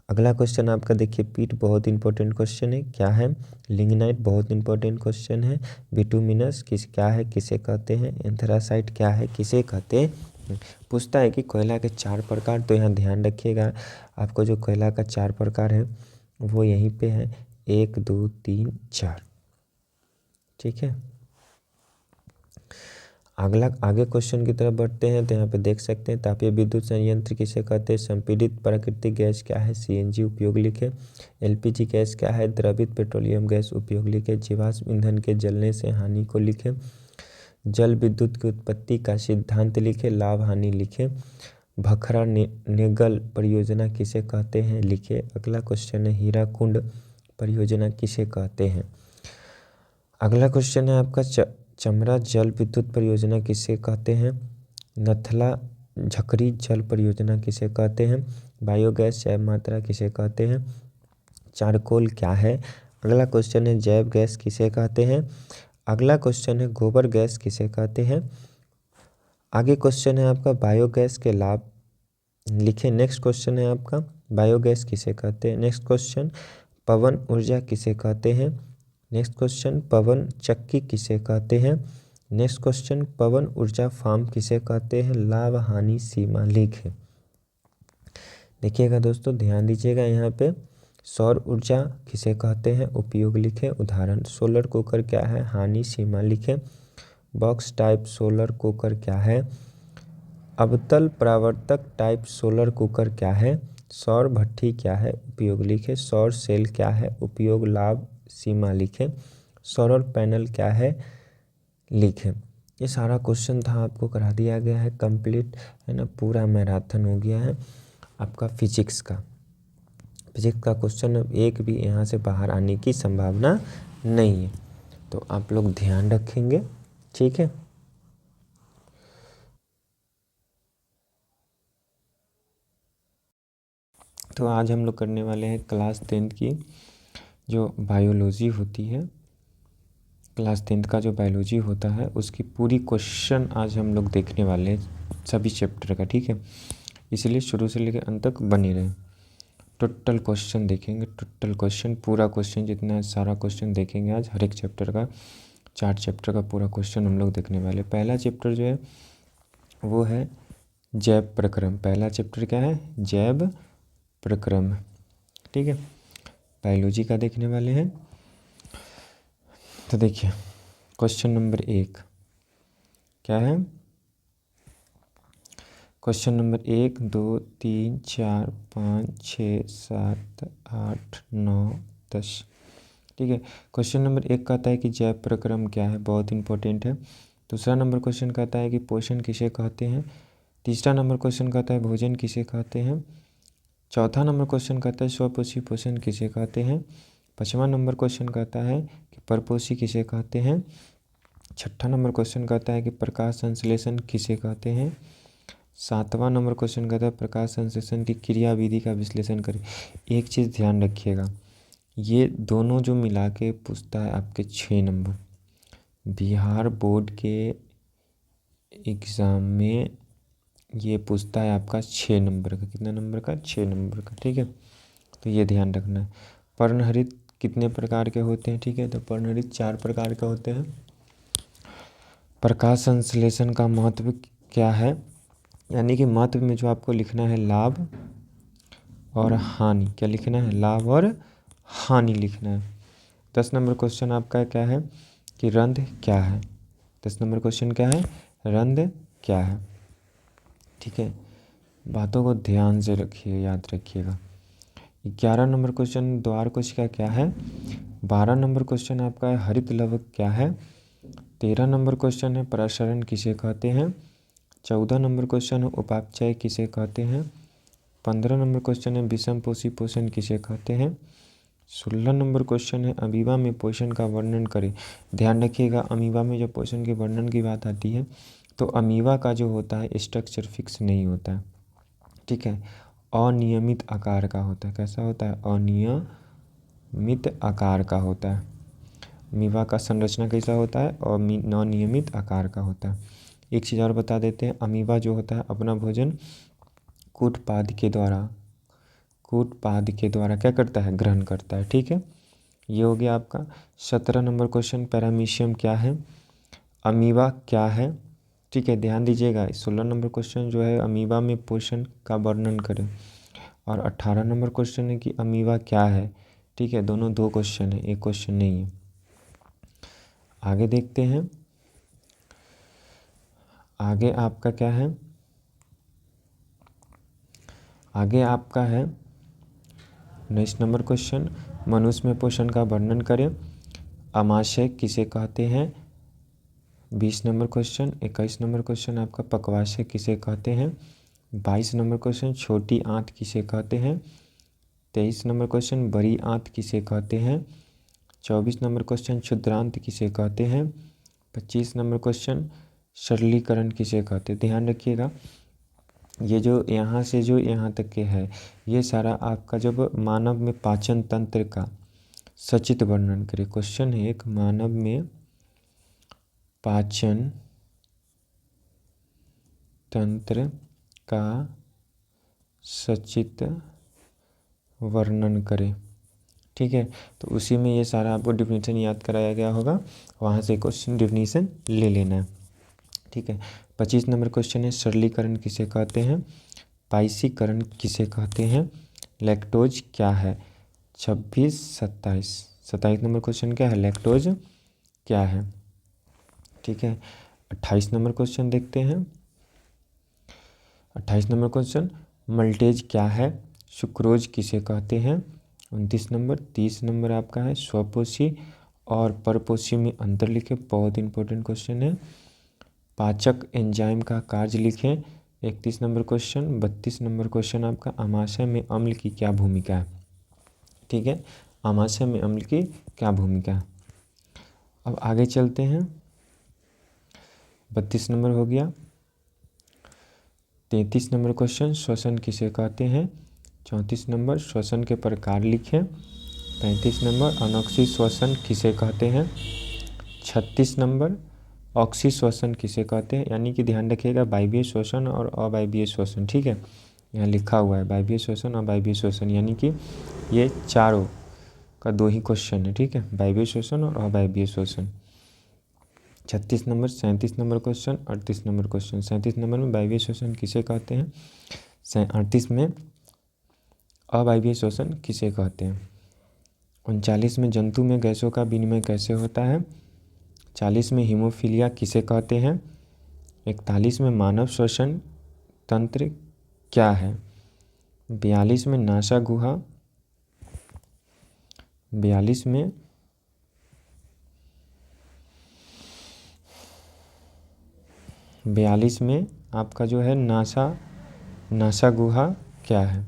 S1: अगला क्वेश्चन आपका देखिए पीट, बहुत इंपॉर्टेंट क्वेश्चन है, क्या है। लिग्नाइट, बहुत इंपॉर्टेंट क्वेश्चन है। बिटुमिनस क्या है, किसे कहते हैं। एंथ्रासाइट क्या है, किसे कहते हैं। पूछता है कि कोयला के 4 प्रकार, तो यहाँ ध्यान रखिएगा आपको जो कोयला का 4 प्रकार है वो यहीं पे है, 1 2 3 4। ठीक है, अगला आगे क्वेश्चन की तरफ बढ़ते हैं। तो यहाँ पे देख सकते हैं तापीय विद्युत संयंत्र किसे कहते हैं। संपीड़ित प्राकृतिक गैस क्या है, सीएनजी उपयोग लिखे। एलपीजी गैस क्या है, द्रवित पेट्रोलियम गैस उपयोग लिखे। जीवाश्म ईंधन के जलने से हानि को लिखे। जल विद्युत की उत्पत्ति का सिद्धांत लिखे, लाभ हानि लिखे। भखरा नेगल परियोजना किसे कहते हैं, लिखे। अगला क्वेश्चन है हीराकुंड परियोजना किसे कहते हैं। अगला क्वेश्चन है आपका चमरा जल विद्युत परियोजना किसे कहते हैं। नथला झकरी जल परियोजना किसे कहते हैं। बायोगैस जैव मात्रा किसे कहते हैं। चारकोल क्या है। अगला क्वेश्चन है जैव गैस किसे कहते हैं। अगला क्वेश्चन है गोबर गैस किसे कहते हैं। आगे क्वेश्चन है आपका बायोगैस के लाभ लिखें। नेक्स्ट क्वेश्चन है आपका बायोगैस किसे कहते हैं। नेक्स्ट क्वेश्चन पवन ऊर्जा किसे कहते हैं। नेक्स्ट क्वेश्चन पवन चक्की किसे कहते हैं। नेक्स्ट क्वेश्चन पवन ऊर्जा फार्म किसे कहते हैं। लाभ हानि सीमा लिखें। देखिएगा दोस्तों, ध्यान दीजिएगा यहाँ पे सौर ऊर्जा किसे कहते हैं, उपयोग लिखें। उदाहरण सोलर कुकर क्या है, हानि सीमा लिखें। बॉक्स टाइप सोलर कुकर क्या है। अवतल परावर्तक टाइप सोलर कुकर क्या है। सौर भट्ठी क्या है, उपयोग लिखें। सौर सेल क्या है, उपयोग लाभ सीमा लिखें। सोलर पैनल क्या है, लिखें। ये सारा क्वेश्चन था आपको करा दिया गया है कंप्लीट, है ना। पूरा मैराथन हो गया है आपका फिजिक्स का। फिजिक्स का क्वेश्चन एक भी यहाँ से बाहर आने की संभावना नहीं है, तो आप लोग ध्यान रखेंगे। ठीक है, तो आज हम लोग करने वाले हैं क्लास 10 की जो बायोलॉजी होती है। क्लास 10 का जो बायोलॉजी होता है उसकी पूरी क्वेश्चन आज हम लोग देखने वाले हैं सभी चैप्टर का। ठीक है, इसलिए शुरू से लेकर अंत तक बने रहें। टोटल क्वेश्चन देखेंगे, टोटल क्वेश्चन पूरा क्वेश्चन जितना सारा क्वेश्चन देखेंगे आज। हर एक चैप्टर का 4 चैप्टर का पूरा क्वेश्चन हम लोग देखने वाले। पहला चैप्टर जो है वो है जैव प्रक्रम। पहला चैप्टर क्या है, जैव प्रक्रम। ठीक है, बायोलॉजी का देखने वाले हैं। तो देखिए क्वेश्चन नंबर 1 क्या है। Question number 1 2 3 4 5 6 7 8 9 10। ठीक है, क्वेश्चन नंबर 1 कहता है कि जैव प्रक्रम क्या है, बहुत इंपॉर्टेंट है। दूसरा नंबर क्वेश्चन कहता है कि पोषण किसे कहते हैं। तीसरा नंबर क्वेश्चन कहता है भोजन किसे कहते हैं। चौथा नंबर क्वेश्चन कहता है स्वपोषी पोषण किसे कहते हैं। पाँचवा नंबर क्वेश्चन कहता है कि परपोषी किसे कहते हैं। छठा नंबर क्वेश्चन कहता है कि प्रकाश संश्लेषण किसे कहते हैं। सातवां नंबर क्वेश्चन कहता है प्रकाश संश्लेषण की क्रिया विधि का विश्लेषण करें। एक चीज़ ध्यान रखिएगा, ये दोनों जो मिला के पूछता है आपके 6 नंबर। बिहार बोर्ड के एग्ज़ाम में ये पूछता है आपका 6 नंबर का। कितना नंबर का, 6 नंबर का। ठीक है, तो ये ध्यान रखना है। पर्णहरित कितने प्रकार के होते हैं। ठीक है, तो पर्णहरित 4 प्रकार के होते हैं। प्रकाश संश्लेषण का महत्व क्या है, यानी कि महत्व में जो आपको लिखना है लाभ और हानि। क्या लिखना है, लाभ और हानि लिखना है। 10 नंबर क्वेश्चन आपका क्या है कि रंध्र क्या है। 10 नंबर क्वेश्चन क्या है, रंध्र क्या है। ठीक है, बातों को ध्यान से रखिए, याद रखिएगा। 11 नंबर क्वेश्चन द्वार कोशिका क्या है। 12 नंबर क्वेश्चन आपका है हरित लवक क्या है। 13 नंबर क्वेश्चन है प्रसरण किसे कहते हैं। 14 नंबर क्वेश्चन है उपापचय किसे कहते हैं। 15 नंबर क्वेश्चन है विषमपोषी पोषण किसे कहते हैं। 16 नंबर क्वेश्चन है अमीबा में पोषण का वर्णन करें। ध्यान रखिएगा, अमीबा में जब पोषण के वर्णन की बात आती है तो अमीबा का जो होता है स्ट्रक्चर फिक्स नहीं होता है, ठीक है, अनियमित आकार का होता है। कैसा होता है? अनियमित आकार का होता है। अमीबा का संरचना कैसा होता है? और अनियमित आकार का होता है। एक चीज़ और बता देते हैं, अमीबा जो होता है अपना भोजन कूटपाद के द्वारा क्या करता है? ग्रहण करता है, ठीक है। ये हो गया आपका 17 नंबर क्वेश्चन, पैरामीशियम क्या है, अमीबा क्या है, ठीक है, ध्यान दीजिएगा। 16 नंबर क्वेश्चन जो है अमीबा में पोषण का वर्णन करें, और 18 नंबर क्वेश्चन है कि अमीबा क्या है, ठीक है। दोनों 2 क्वेश्चन है, एक क्वेश्चन नहीं है। आगे देखते हैं, आगे आपका क्या है, आगे आपका है 19 नंबर क्वेश्चन, मनुष्य में पोषण का वर्णन करें, आमाशय किसे कहते हैं। 20 नंबर क्वेश्चन, 21 नंबर क्वेश्चन आपका पकवाशय किसे कहते हैं। 22 नंबर क्वेश्चन छोटी आंत किसे कहते हैं। 23 नंबर क्वेश्चन बड़ी आंत किसे कहते हैं। 24 नंबर क्वेश्चन क्षुद्रांत किसे कहते हैं। 25 नंबर क्वेश्चन सरलीकरण किसे कहते हैं। ध्यान रखिएगा, ये जो यहाँ से जो यहाँ तक के है, ये सारा आपका जब मानव में पाचन तंत्र का सचित वर्णन करे। क्वेश्चन है एक, मानव में पाचन तंत्र का सचित वर्णन करे, ठीक है। तो उसी में ये सारा आपको डिफिनीशन याद कराया गया होगा, वहाँ से क्वेश्चन डिफिनीशन ले लेना है, ठीक है। 25 नंबर क्वेश्चन है सरलीकरण किसे कहते हैं, पाइसीकरण किसे कहते हैं, लैक्टोज क्या है। 26, 27 नंबर क्वेश्चन क्या है, लैक्टोज क्या है, ठीक है। 28 नंबर क्वेश्चन देखते हैं। 28 नंबर क्वेश्चन मल्टेज क्या है, सुक्रोज किसे कहते हैं। 29 नंबर, 30 नंबर आपका है स्वपोषी और परपोषी में अंतर लिखें, बहुत इंपॉर्टेंट क्वेश्चन है। पाचक एंजाइम का कार्य लिखें। 31 नंबर क्वेश्चन, 32 नंबर क्वेश्चन आपका आमाशय में अम्ल की क्या भूमिका है, ठीक है, आमाशय में अम्ल की क्या भूमिका है। अब आगे चलते हैं, 32 नंबर हो गया। 33 नंबर क्वेश्चन श्वसन किसे कहते हैं। 34 नंबर श्वसन के प्रकार लिखें। 35 नंबर अनोक्सी श्वसन किसे कहते हैं। 36 नंबर ऑक्सी श्वसन किसे कहते हैं, यानी कि ध्यान रखिएगा वायवीय श्वसन और अवायवीय श्वसन, ठीक है, यहाँ लिखा हुआ है वायवीय श्वसन और अवायवीय श्वसन, यानी कि ये चारों का 2 ही क्वेश्चन है, ठीक है, वायवीय श्वसन और अवायवीय श्वसन। 36 number, 37 number question, 38 number question. 37 number में वायवीय श्वसन किसे कहते हैं, 38 में अवायवीय श्वसन किसे कहते हैं। 39 में जंतु में गैसों का विनिमय कैसे होता है। 40 में हीमोफीलिया किसे कहते हैं। 41 में मानव श्वसन तंत्र क्या है। 42 में नासा गुहा, 42 में आपका जो है नासा गुहा क्या है।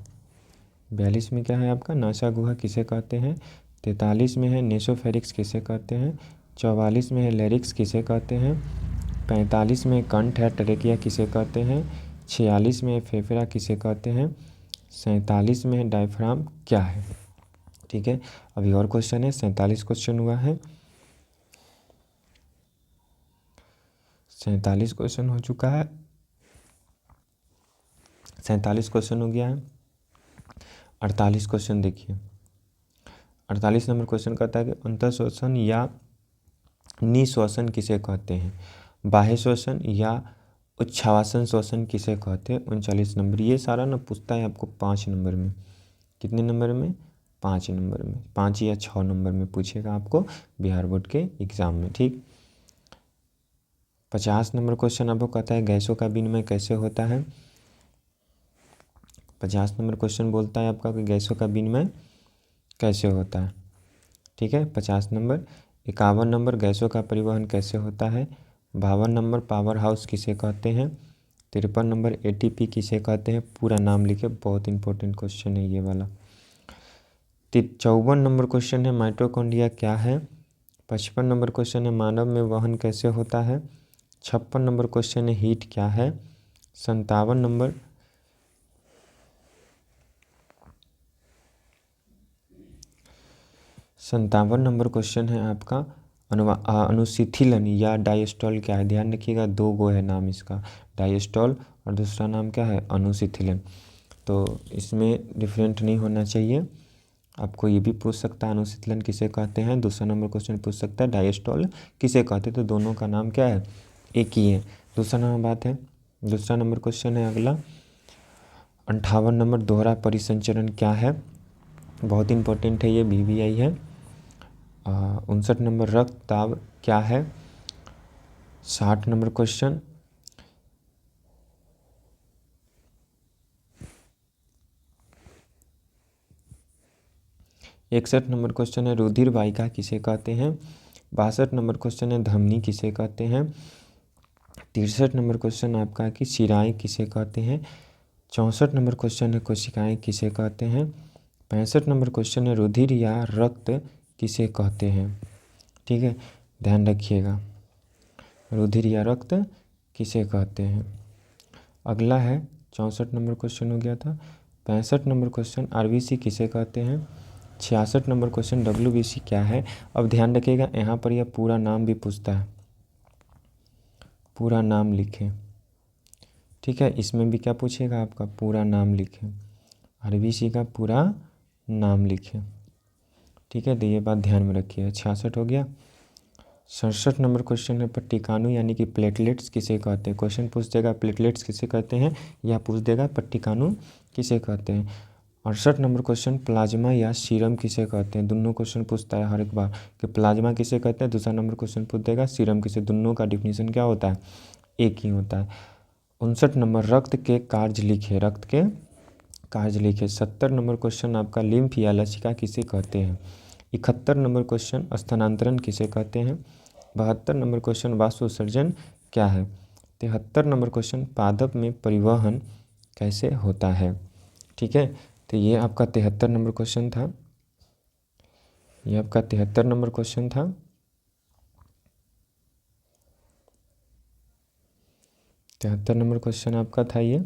S1: 42 में क्या है आपका नासा गुहा किसे कहते हैं। 43 में है नेसोफेरिक्स किसे कहते हैं। 44 में है लैरिक्स किसे कहते हैं। 45 में कंठ है ट्रेकिया किसे कहते हैं। 46 में फेफड़ा किसे कहते हैं। 47 में है डायफ्राम क्या है, ठीक है। अभी और क्वेश्चन है, 47 क्वेश्चन हुआ है, 47 क्वेश्चन हो चुका है, 47 क्वेश्चन हो गया है। 48 क्वेश्चन देखिए, 48 नंबर क्वेश्चन कहता है कि अंतःश्वसन या निश्वसन किसे कहते हैं। बाह्य श्वसन या उच्छ्वासन श्वसन किसे कहते हैं। 39 नंबर, ये सारा ना पूछता है आपको 5 नंबर में। कितने नंबर में, 5 नंबर में, 5 या 6 नंबर में पूछेगा आपको बिहार बोर्ड के एग्ज़ाम में, ठीक। 50 नंबर क्वेश्चन आपको कहता है गैसों का विनिमय कैसे होता है। 50 नंबर क्वेश्चन बोलता है आपका कि गैसों का विनिमय कैसे होता है, ठीक है। 50 नंबर। 51 नंबर गैसों का परिवहन कैसे होता है। 52 नंबर पावर हाउस किसे कहते हैं। 53 नंबर एटीपी किसे कहते हैं, पूरा नाम लिखे, बहुत इंपॉर्टेंट क्वेश्चन है ये वाला। 54 नंबर क्वेश्चन है माइटोकॉन्ड्रिया क्या है। 55 नंबर क्वेश्चन है मानव में वहन कैसे होता है। 56 नंबर क्वेश्चन है हीट क्या है। 57 नंबर 57 नंबर क्वेश्चन है आपका अनुशीथिलन या डायस्टॉल क्या है। ध्यान रखिएगा, दो गो है नाम इसका, डायस्टॉल और दूसरा नाम क्या है, अनुशीथिलन। तो इसमें डिफरेंट नहीं होना चाहिए। आपको ये भी पूछ सकता है अनुशीतलन किसे कहते हैं, दूसरा नंबर क्वेश्चन पूछ सकता है डायस्टॉल किसे कहते हैं, तो दोनों का नाम क्या है, एक ही है। दूसरा नंबर बात है, दूसरा नंबर क्वेश्चन है अगला 58 नंबर दोहरा परिसंचरण क्या है। बहुत इंपॉर्टेंट है, ये BBI है। 59 नंबर रक्त दाब क्या है। 60 नंबर क्वेश्चन 61 नंबर क्वेश्चन है रुधिर वाहिका किसे कहते हैं। 62 नंबर क्वेश्चन है धमनी किसे कहते हैं। 63 नंबर क्वेश्चन आपका है कि शिराएँ किसे कहते हैं। 64 नंबर क्वेश्चन है कोशिकाएं किसे कहते हैं। 65 नंबर क्वेश्चन है रुधिर या रक्त किसे कहते हैं। ठीक है, ध्यान रखिएगा, रुधिर या रक्त किसे कहते हैं। अगला है 64 नंबर क्वेश्चन हो गया था। 65 नंबर क्वेश्चन RBC किसे कहते हैं। 66 नंबर क्वेश्चन WBC क्या है। अब ध्यान रखिएगा, यहाँ पर यह पूरा नाम भी पूछता है, पूरा नाम लिखें। ठीक है, इसमें भी क्या पूछेगा, आपका पूरा नाम लिखें, RBC का पूरा नाम लिखें। ठीक है, तो ये बात ध्यान में रखिए। 66 हो गया। 67 नंबर क्वेश्चन है पट्टिकाणु यानी कि प्लेटलेट्स किसे कहते हैं। क्वेश्चन पूछ देगा प्लेटलेट्स किसे कहते हैं, या पूछ देगा पट्टिकाणु किसे कहते हैं। 68 नंबर क्वेश्चन प्लाज्मा या सीरम किसे कहते हैं। दोनों क्वेश्चन पूछता है हर एक बार कि प्लाज्मा किसे कहते हैं, दूसरा नंबर क्वेश्चन पूछ देगा सीरम किसे। दोनों का डिफिनीशन क्या होता है, एक ही होता है। 59 नंबर रक्त के कार्य लिखे, रक्त के कार्य लिखे। 70 नंबर क्वेश्चन आपका लिम्फ या लसिका किसे कहते हैं। 71 नंबर क्वेश्चन स्थानांतरण किसे कहते हैं। 72 नंबर क्वेश्चन वाष्पोत्सर्जन क्या है। 73 नंबर क्वेश्चन पादप में परिवहन कैसे होता है। ठीक है, तो ये आपका 73 नंबर क्वेश्चन था, ये आपका 73 नंबर क्वेश्चन था। तिहत्तर नंबर क्वेश्चन आपका था ये।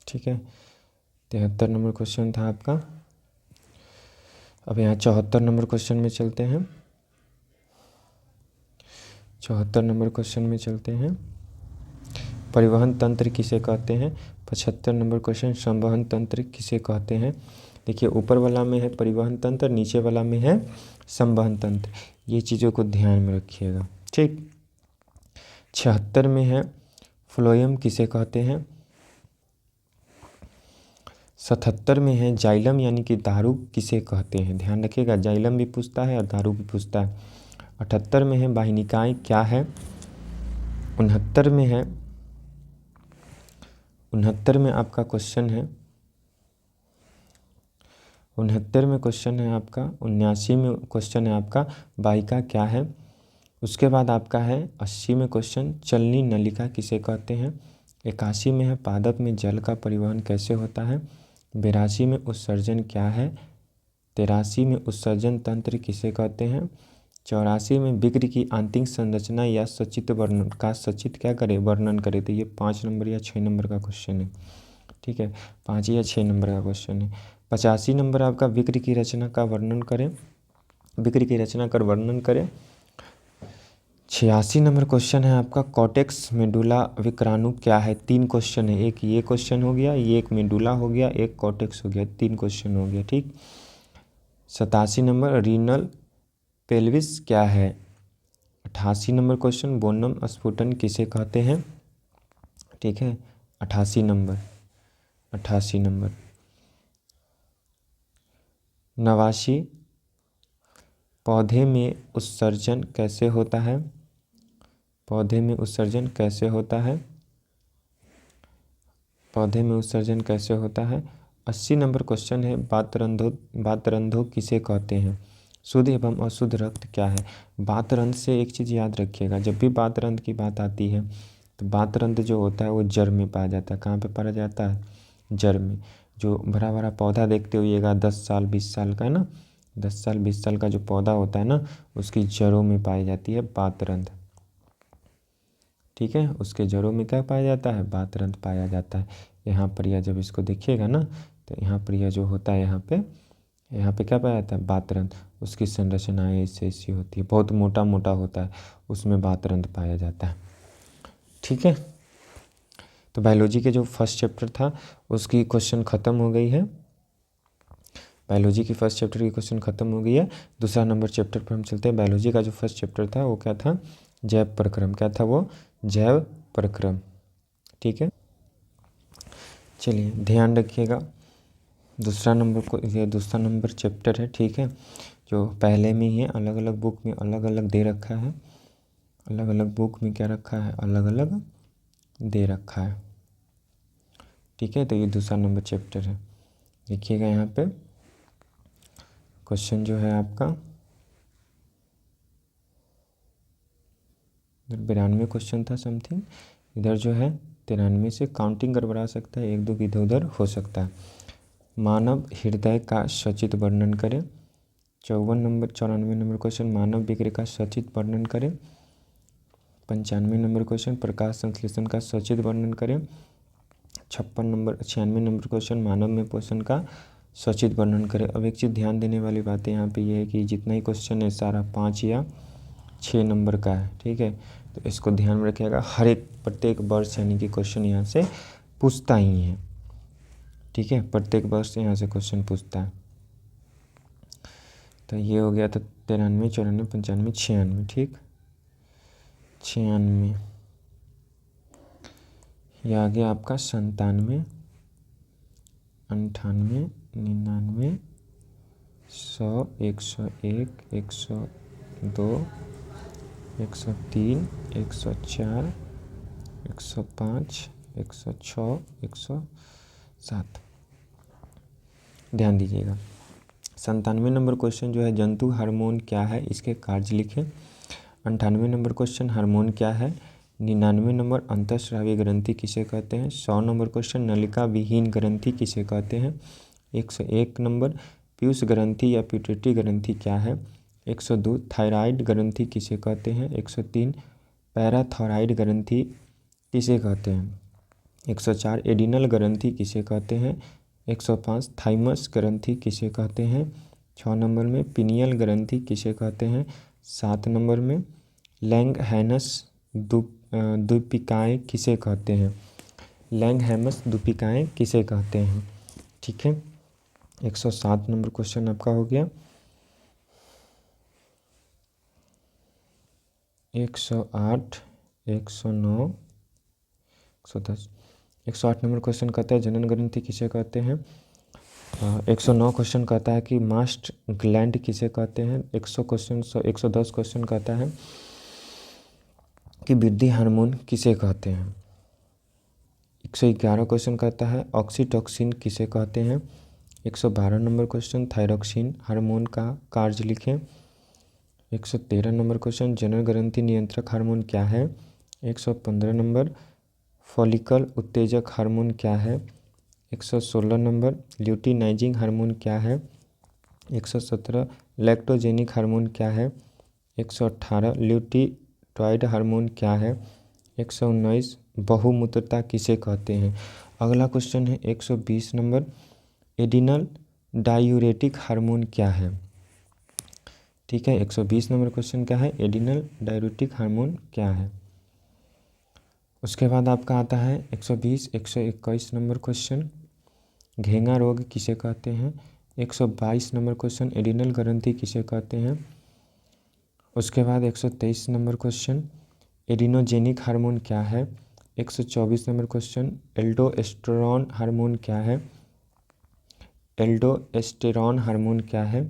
S1: ठीक है, 73 नंबर क्वेश्चन था आपका। अब यहाँ 74 नंबर क्वेश्चन में चलते हैं। 74 नंबर क्वेश्चन में चलते हैं। परिवहन तंत्र किसे कहते हैं। 75 नंबर क्वेश्चन संवहन तंत्र किसे कहते हैं। देखिए, ऊपर वाला में है परिवहन तंत्र, नीचे वाला में है संवहन तंत्र, ये चीज़ों को ध्यान में रखिएगा। ठीक, 76 में है फ्लोएम किसे कहते हैं। 77 में है जाइलम यानी कि दारू किसे कहते हैं। ध्यान रखिएगा, जाइलम भी पूछता है और दारू भी पूछता है। 78 में है वाहिनिकाएँ क्या है। 69 में है, 69 में आपका क्वेश्चन है, 69 में क्वेश्चन है आपका, 79 में क्वेश्चन है आपका वाहिका क्या है। उसके बाद आपका है 80 में क्वेश्चन चलनी नलिका किसे कहते हैं। 81 में है पादप में जल का परिवहन कैसे होता है। 82 में उत्सर्जन क्या है। 83 में उत्सर्जन तंत्र किसे कहते हैं। 84 में विग्र की आंतरिक संरचना या सचित्र वर्णन का सचित्र क्या करे, वर्णन करे। तो ये 5 नंबर या 6 नंबर का क्वेश्चन है। ठीक है, 5 या 6 नंबर का क्वेश्चन है। 85 नंबर आपका विग्र की रचना का वर्णन करें, विग्र की रचना कर वर्णन करें। 86 नंबर क्वेश्चन है आपका कॉर्टेक्स मेडुला विक्राणु क्या है। 3 क्वेश्चन है, एक ये क्वेश्चन हो गया, ये एक मेडुला हो गया, एक कॉर्टेक्स हो गया, 3 क्वेश्चन हो गया। ठीक, 87 नंबर रीनल पेल्विस क्या है। 88 नंबर क्वेश्चन बोनम स्फुटन किसे कहते हैं। ठीक है, 88 नंबर, 88 नंबर। 89 पौधे में उत्सर्जन कैसे होता है। पौधे में उत्सर्जन कैसे होता है, पौधे में उत्सर्जन कैसे होता है। 80 नंबर क्वेश्चन है वातरंधो किसे कहते हैं। शुद्ध एवं अशुद्ध रक्त क्या है। वातरंध से एक चीज़ याद रखिएगा, जब भी वातरंध की बात आती है तो वातरंध जो होता है वो जड़ में पाया जाता है। कहाँ पे पाया जाता है, जड़ में। जो भरा भरा पौधा देखते होइएगा 10 साल 20 साल का है ना, 10 साल 20 साल का जो पौधा होता है ना, उसकी जड़ों में पाई जाती है बातरंध। ठीक है, उसके जड़ों में क्या पाया जाता है? बातरंध पाया जाता है। यहाँ पर यह जब इसको देखिएगा ना, तो यहाँ पर यह जो होता है यहाँ पे क्या पाया जाता है? बातरंध। उसकी संरचनाएँ ऐसी होती है, बहुत मोटा मोटा होता है, उसमें बातरंध पाया जाता है। ठीक है, तो बायोलॉजी के जो फर्स्ट चैप्टर था उसकी क्वेश्चन ख़त्म हो गई है। बायोलॉजी की फर्स्ट चैप्टर की क्वेश्चन ख़त्म हो गई है। दूसरा नंबर चैप्टर पर हम चलते हैं। बायोलॉजी का जो फर्स्ट चैप्टर था वो क्या था? जैव प्रक्रम। क्या था वो? जैव प्रक्रम। ठीक है, चलिए ध्यान रखिएगा। दूसरा नंबर चैप्टर है। ठीक है, जो पहले में ही है, अलग अलग बुक में अलग अलग दे रखा है। अलग अलग बुक में क्या रखा है? अलग अलग दे रखा है। ठीक है, तो ये दूसरा नंबर चैप्टर है। देखिएगा यहाँ पे क्वेश्चन जो है आपका 92 क्वेश्चन था समथिंग। इधर जो है 93 से काउंटिंग गड़बड़ा सकता है, 1 2 इधर उधर हो सकता है। मानव हृदय का सचित्र वर्णन करें। 94 नंबर क्वेश्चन मानव विग्रह का सचित्र वर्णन करें। 95 नंबर क्वेश्चन प्रकाश संश्लेषण का सचित्र वर्णन करें। 96 नंबर क्वेश्चन मानव में पोषण का सचित्र वर्णन करें। अब एक चीज़ ध्यान देने वाली बात है यहाँ पे ये है कि जितना ही क्वेश्चन है सारा 5 या 6 नंबर का है। ठीक है, तो इसको ध्यान में रखिएगा। हर एक प्रत्येक वर्ष यानी कि क्वेश्चन यहाँ से पूछता ही है। ठीक है, प्रत्येक वर्ष यहाँ से क्वेश्चन पूछता है। तो ये हो गया था 93 94 95 96। ठीक, 96। यह आ गया आपका 97 98 99 100 101 102 103 104 105 106 107। ध्यान दीजिएगा। 97 नंबर क्वेश्चन जो है जंतु हार्मोन क्या है, इसके कार्य लिखें। 98 नंबर क्वेश्चन हार्मोन क्या है। 99 नंबर अंतःस्रावी ग्रंथि किसे कहते हैं। 100 नंबर क्वेश्चन नलिका विहीन ग्रंथि किसे कहते हैं। 101 नंबर पीयूष ग्रंथि या पिट्यूटरी ग्रंथि क्या है। 102 थायराइड ग्रंथि किसे कहते हैं। 103 पैराथायराइड ग्रंथि किसे कहते हैं। 104 एडिनल ग्रंथि किसे कहते हैं। 105 थाइमस ग्रंथि किसे कहते हैं। 6 नंबर में पिनियल ग्रंथि किसे कहते हैं। 7 नंबर में लैंगहैनस द्वीपिकाएँ किसे कहते हैं। लैंगहैनस द्वीपिकाएँ किसे कहते हैं। ठीक है, 107 नंबर क्वेश्चन आपका हो गया। 108 109 110 108 नंबर क्वेश्चन कहता है जनन ग्रंथि किसे कहते हैं। 109 क्वेश्चन कहता है कि मास्ट ग्लैंड किसे कहते हैं। 110 क्वेश्चन कहता है कि वृद्धि हार्मोन किसे कहते हैं। 111 क्वेश्चन कहता है ऑक्सीटोसिन किसे कहते हैं। 112 नंबर क्वेश्चन थायरोक्सिन हार्मोन का कार्य लिखें। 113 नंबर क्वेश्चन जनन ग्रंथि नियंत्रक हार्मोन क्या है। 115 नंबर फॉलिकल उत्तेजक हार्मोन क्या है। 116 नंबर ल्यूटिनाइजिंग हार्मोन क्या है। 117 लैक्टोजेनिक हार्मोन क्या है। 118 ल्यूटिटॉइड हार्मोन क्या है। 119 बहुमूत्रता किसे कहते हैं। अगला क्वेश्चन है 120 नंबर एडिनल डायूरेटिक हार्मोन क्या है। ठीक है, 120 नंबर क्वेश्चन क्या है, एडिनल डायूरेटिक हार्मोन क्या है। उसके बाद आपका आता है 120 121 नंबर क्वेश्चन घेंगा रोग किसे कहते हैं। 122 नंबर क्वेश्चन एडिनल ग्रंथि किसे कहते हैं। उसके बाद 123 नंबर क्वेश्चन एडिनोजेनिक हार्मोन क्या है। 124 नंबर क्वेश्चन एल्डोस्टेरोन हार्मोन क्या है। एल्डोस्टेरोन हार्मोन क्या है।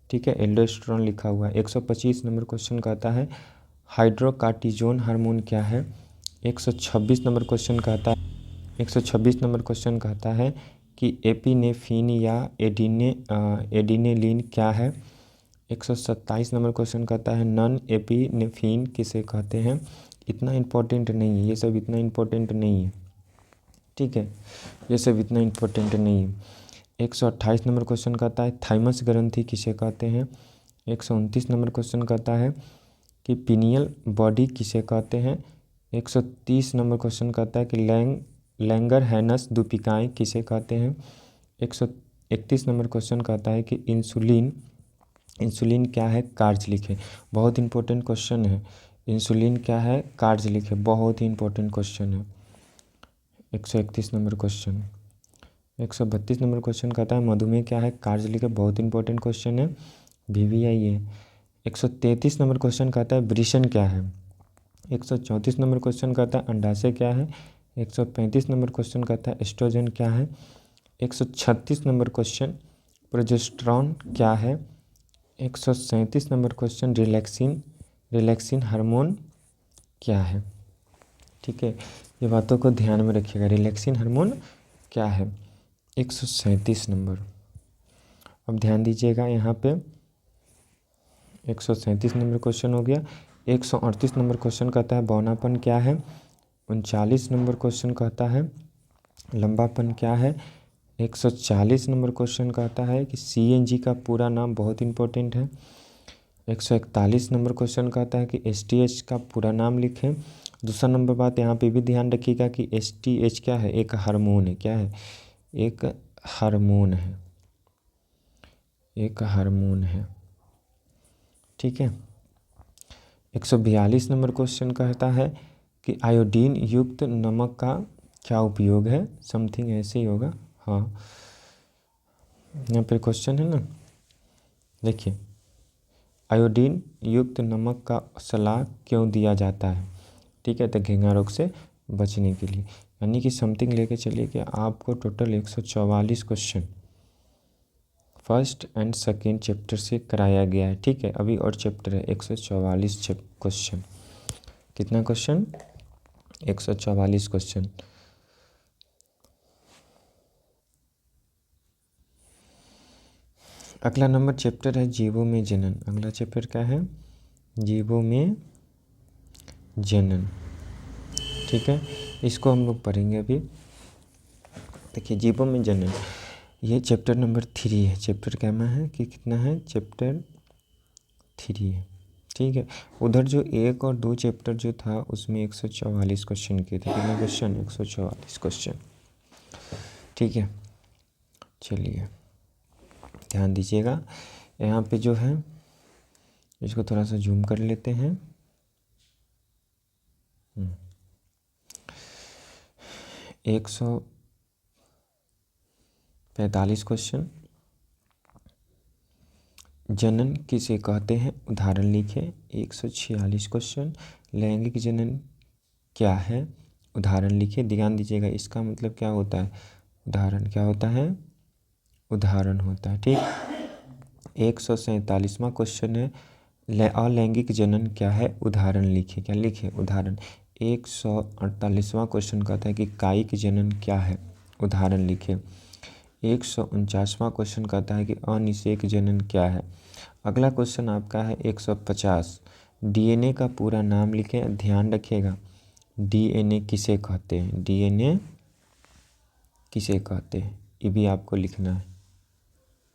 S1: ठीक है, एल्डोस्टेरोन लिखा हुआ है। 125 नंबर क्वेश्चन कहता है हाइड्रोकार्टिजोन हार्मोन क्या है। 126 नंबर क्वेश्चन कहता है 126 नंबर क्वेश्चन कहता है कि एपिनेफ्रिन या एडिनेलिन क्या है। 127 नंबर क्वेश्चन कहता है नॉन एपिनेफ्रिन किसे कहते हैं। इतना इम्पोर्टेंट नहीं है, ये सब इतना इम्पोर्टेंट नहीं है। ठीक है, ये सब इतना इम्पोर्टेंट नहीं है। 128 नंबर क्वेश्चन कहता है थाइमस ग्रंथि किसे कहते हैं। 129 नंबर क्वेश्चन कहता है कि पीनियल बॉडी किसे कहते हैं। 130 नंबर क्वेश्चन कहता है कि लैंगरहैनस दूपिकाएँ किसे कहते हैं। 131 नंबर क्वेश्चन कहता है कि इंसुलिन क्या है, कार्य लिखें। बहुत इंपॉर्टेंट क्वेश्चन है। इंसुलिन क्या है, कार्य लिखें, बहुत ही इंपॉर्टेंट क्वेश्चन है। 131 नंबर क्वेश्चन। 132 नंबर क्वेश्चन कहता है मधुमेह क्या है, कार्य लिखें, बहुत इंपॉर्टेंट क्वेश्चन है, VVI है। 133 नंबर क्वेश्चन कहता है वृषण क्या है। 134 नंबर क्वेश्चन कहता है अंडाशय क्या है। 135 नंबर क्वेश्चन कहता है एस्ट्रोजन क्या है। 136 नंबर क्वेश्चन प्रोजेस्टेरॉन क्या है। 137 नंबर क्वेश्चन रिलैक्सिन हार्मोन क्या है। ठीक है, ये बातों को ध्यान में रखिएगा, रिलैक्सिन हार्मोन क्या है। 137 नंबर। अब ध्यान दीजिएगा यहाँ पे 137 नंबर क्वेश्चन हो गया। 138 नंबर क्वेश्चन कहता है बौनापन क्या है। 39 नंबर क्वेश्चन कहता है लंबापन क्या है। 140 नंबर क्वेश्चन कहता है कि CNG का पूरा नाम, बहुत इंपॉर्टेंट है। 141 नंबर क्वेश्चन कहता है कि STH का पूरा नाम लिखें। दूसरा नंबर बात यहाँ पे भी ध्यान रखिएगा कि STH क्या है, एक हार्मोन है। क्या है, एक हार्मोन है, एक हार्मोन है। ठीक है। 142 नंबर क्वेश्चन कहता है कि आयोडीन युक्त नमक का क्या उपयोग है। समथिंग ऐसे ही होगा। हाँ, यहाँ पर क्वेश्चन है ना, देखिए, आयोडीन युक्त नमक का सलाह क्यों दिया जाता है। ठीक है, तो घेंघा रोग से बचने के लिए। यानी कि समथिंग लेके चलिए कि आपको total 144 question first and second chapter से कराया गया है। ठीक है, अभी और चैप्टर है 144 क्वेश्चन। कितना क्वेश्चन, 144 क्वेश्चन। अगला नंबर चैप्टर है जीवों में जनन। अगला चैप्टर क्या है, जीवों में जनन। ठीक है, इसको हम लोग पढ़ेंगे अभी। देखिए, जीवों में जनन, ये चैप्टर नंबर 3 है। चैप्टर क्या में है कि कितना है, चैप्टर 3 है। ठीक है, उधर जो 1 और 2 चैप्टर जो था उसमें 144 क्वेश्चन के थे। कितने क्वेश्चन, 144 क्वेश्चन। ठीक है, चलिए ध्यान दीजिएगा। यहाँ पे जो है इसको थोड़ा सा जूम कर लेते हैं। 145 क्वेश्चन। जनन किसे कहते हैं, उदाहरण लिखें। 146 क्वेश्चन। लैंगिक जनन क्या है, उदाहरण लिखिए। ध्यान दीजिएगा, इसका मतलब क्या होता है, उदाहरण क्या होता है, उदाहरण होता है। ठीक। 147वां क्वेश्चन है अलैंगिक जनन क्या है, उदाहरण लिखिए। क्या लिखे, उदाहरण। 148वां क्वेश्चन कहता है कि कायिक जनन क्या है, उदाहरण लिखिए। 149वां क्वेश्चन कहता है कि अनिषेक जनन क्या है। अगला क्वेश्चन आपका है 150। DNA का पूरा नाम लिखें। ध्यान रखिएगा, DNA किसे कहते हैं, DNA किसे कहते हैं, ये भी आपको लिखना है,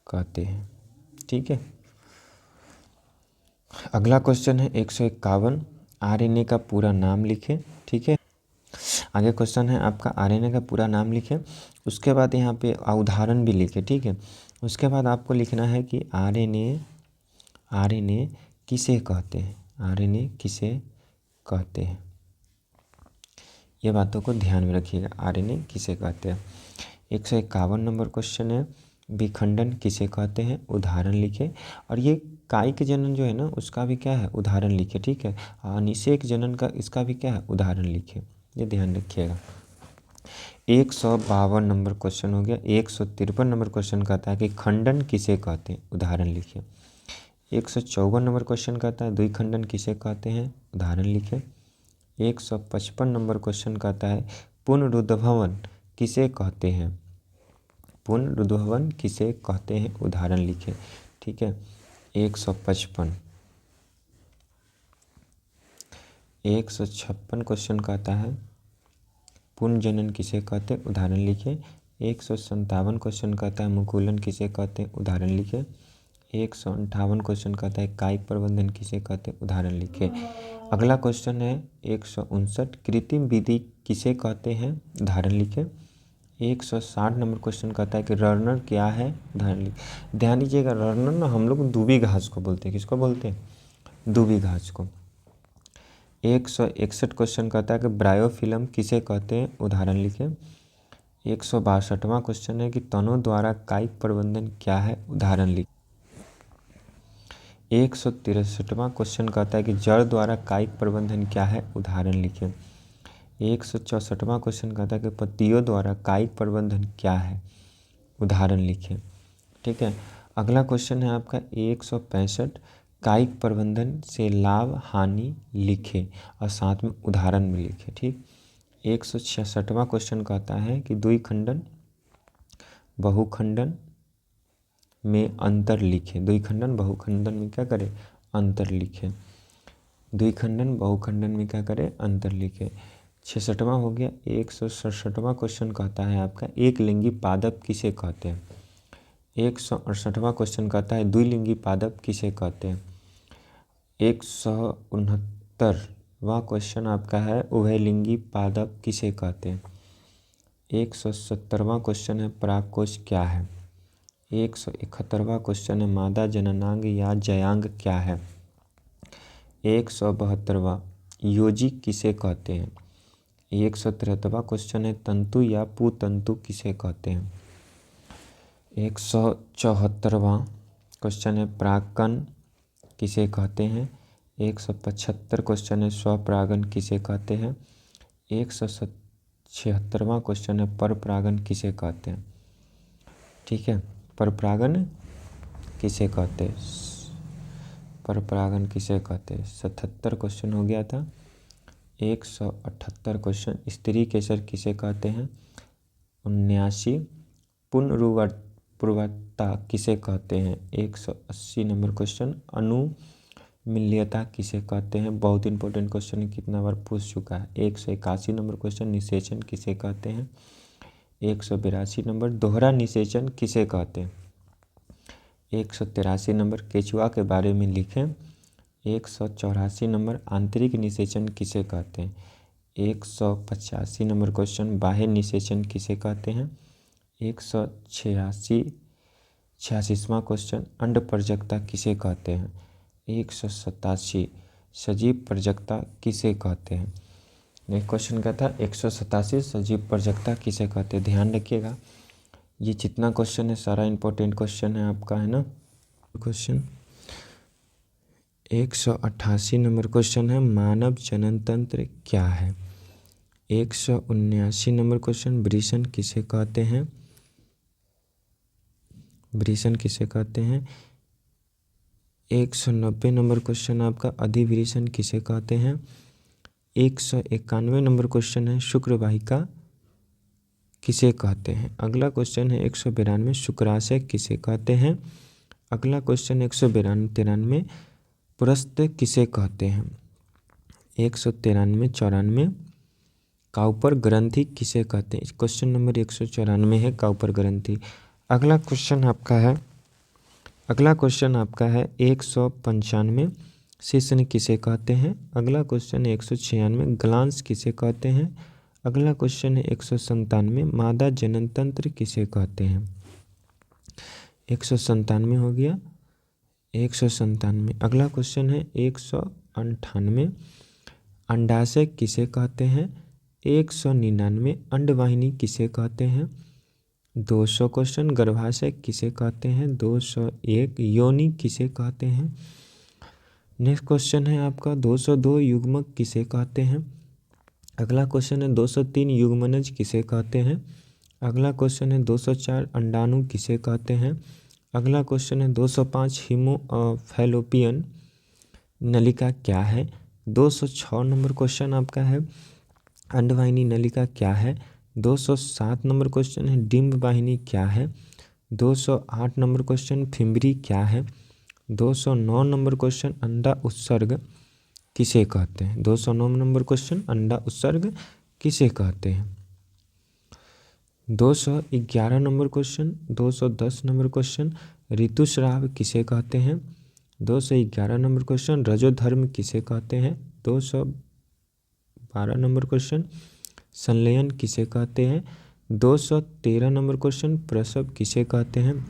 S1: कहते हैं। ठीक है। अगला क्वेश्चन है 151। RNA का पूरा नाम लिखें। ठीक है, आगे क्वेश्चन है आपका RNA का पूरा नाम लिखें। उसके बाद यहाँ पे उदाहरण भी लिखें। ठीक है, उसके बाद आपको लिखना है कि RNA किसे कहते हैं, RNA किसे कहते हैं। ये बातों को ध्यान में रखिएगा, RNA किसे कहते हैं। 151 नंबर क्वेश्चन है विखंडन किसे कहते हैं, उदाहरण लिखें। और ये कायिक जनन जो है ना, उसका भी क्या है, उदाहरण लिखे। ठीक है, अनिषेक जनन का, इसका भी क्या है, उदाहरण लिखे। ये ध्यान रखिएगा। 152 नंबर क्वेश्चन हो गया। 153 नंबर क्वेश्चन कहता है कि खंडन किसे कहते हैं, उदाहरण लिखिए। 154 नंबर क्वेश्चन कहता है द्विखंडन किसे कहते हैं, उदाहरण लिखें। 155 नंबर क्वेश्चन कहता है पुनरुद्भवन किसे कहते हैं, पुनरुद्भवन किसे कहते हैं, उदाहरण लिखें। ठीक है, 155। 156 क्वेश्चन कहता है पुनर्जनन किसे कहते हैं, उदाहरण लिखें। 157 क्वेश्चन कहता है मुकुलन किसे कहते हैं, उदाहरण लिखे। 158 क्वेश्चन कहता है कायिक प्रबंधन किसे कहते हैं, उदाहरण लिखे। अगला क्वेश्चन है 159 कृत्रिम विधि किसे कहते हैं, उदाहरण लिखे। 160 नंबर क्वेश्चन कहता है कि रनर क्या है, उदाहरण लिखे। ध्यान दीजिएगा, रनर ना हम लोग दूबी घास को बोलते हैं, किसको बोलते हैं, दूबी घास को। 161 क्वेश्चन कहता है कि ब्रायोफिल्म किसे कहते हैं, उदाहरण लिखे। 162वां क्वेश्चन है कि तनों द्वारा कायिक प्रबंधन क्या है, उदाहरण लिखे। 163वां क्वेश्चन कहता है कि जड़ द्वारा कायिक प्रबंधन क्या है, उदाहरण लिखे। 164वां क्वेश्चन कहता है कि पत्तियों द्वारा कायिक प्रबंधन क्या है, उदाहरण लिखे। ठीक है, अगला क्वेश्चन है आपका 165 कायिक प्रबंधन से लाभ हानि लिखे और साथ में उदाहरण में लिखे। ठीक, 166वां क्वेश्चन कहता है कि द्विखंडन बहुखंडन में अंतर लिखे। द्विखंडन बहुखंडन में क्या करें, अंतर लिखे। द्विखंडन बहुखंडन में क्या करें, अंतर लिखे। 66वां हो गया। 167वां क्वेश्चन कहता है आपका एक लिंगी पादप किसे कहते हैं। 168वां क्वेश्चन कहता है द्विलिंगी पादप किसे कहते हैं। 169वां क्वेश्चन आपका है उभयलिंगी पादप किसे कहते हैं। 170वां क्वेश्चन है परागकोश क्या है। 171वां क्वेश्चन है मादा जननांग या जयांग क्या है। 172वां योजी किसे कहते हैं। 173वां क्वेश्चन है तंतु या पुतंतु किसे कहते हैं। 174वां क्वेश्चन है परागकण किसे कहते हैं। 175 क्वेश्चन है स्वपरागण किसे कहते हैं। 176वां क्वेश्चन है परपरागण किसे कहते हैं। ठीक है, परपरागण किसे कहते हैं, परपरागण किसे कहते हैं। 77 क्वेश्चन हो गया था। 178 क्वेश्चन स्त्री केसर किसे कहते हैं। 79 पुनरुत्पादकता किसे कहते हैं। 180 नंबर क्वेश्चन अनुमील्यता किसे कहते हैं। बहुत इंपॉर्टेंट क्वेश्चन है, कितना बार पूछ चुका है। 181 नंबर क्वेश्चन निषेचन किसे कहते हैं। 182 नंबर दोहरा निषेचन किसे कहते हैं। 183 नंबर केचुआ के बारे में लिखें। 184 नंबर आंतरिक निषेचन किसे कहते हैं। 185 नंबर क्वेश्चन बाह्य निषेचन किसे कहते हैं। 186वां क्वेश्चन अंड प्रजक्ता किसे कहते हैं। 187 सजीव प्रजक्ता किसे कहते हैं। नेक्स्ट क्वेश्चन क्या था, 187 सजीव प्रजक्ता किसे कहते हैं। ध्यान रखिएगा, ये जितना क्वेश्चन है सारा इंपॉर्टेंट क्वेश्चन है आपका, है ना। क्वेश्चन 188 नंबर क्वेश्चन है मानव जनन तंत्र क्या है। 179 नंबर क्वेश्चन वृषण किसे कहते हैं, वृषण किसे कहते हैं। 190 नंबर क्वेश्चन आपका अधिवृषण किसे कहते हैं। 191 नंबर क्वेश्चन है शुक्रवाहिका किसे कहते हैं। अगला क्वेश्चन है 192 शुक्राशय किसे कहते हैं। अगला क्वेश्चन 193 पुरस्थ किसे कहते हैं। 193 काउपर ग्रंथि किसे कहते हैं। क्वेश्चन नंबर 194 है काउपर ग्रंथि। अगला क्वेश्चन आपका है 195 शिश्न किसे कहते हैं। अगला क्वेश्चन है 196 ग्लांस किसे कहते हैं। अगला क्वेश्चन है 197 मादा जनन तंत्र किसे कहते हैं। 197 हो गया। 197 अगला क्वेश्चन है 198 अंडाशय किसे कहते हैं। 199 अंडवाहिनी किसे कहते हैं। 200 क्वेश्चन गर्भाशय किसे कहते हैं। 201 योनि किसे कहते हैं। नेक्स्ट क्वेश्चन है आपका 202 युग्मक किसे कहते हैं। अगला क्वेश्चन है 203 युग्मनज किसे कहते हैं। अगला क्वेश्चन है 204 अंडाणु किसे कहते हैं। अगला क्वेश्चन है 205 फैलोपियन नलिका क्या है। 206 नंबर क्वेश्चन आपका है अंडवाहिनी नलिका क्या है। 207 नंबर क्वेश्चन है डिंब वाहिनी क्या है। 208 नंबर क्वेश्चन फिम्बरी क्या है। 209 नंबर क्वेश्चन अंडा उत्सर्ग किसे कहते हैं। 209 नंबर क्वेश्चन अंडा उत्सर्ग किसे कहते हैं। 211 नंबर क्वेश्चन, 210 नंबर क्वेश्चन, ऋतुस्राव किसे कहते हैं? 211 नंबर क्वेश्चन, रजोधर्म किसे कहते हैं? 212 नंबर क्वेश्चन, संलयन किसे कहते हैं? 213 नंबर क्वेश्चन, प्रसव किसे कहते हैं?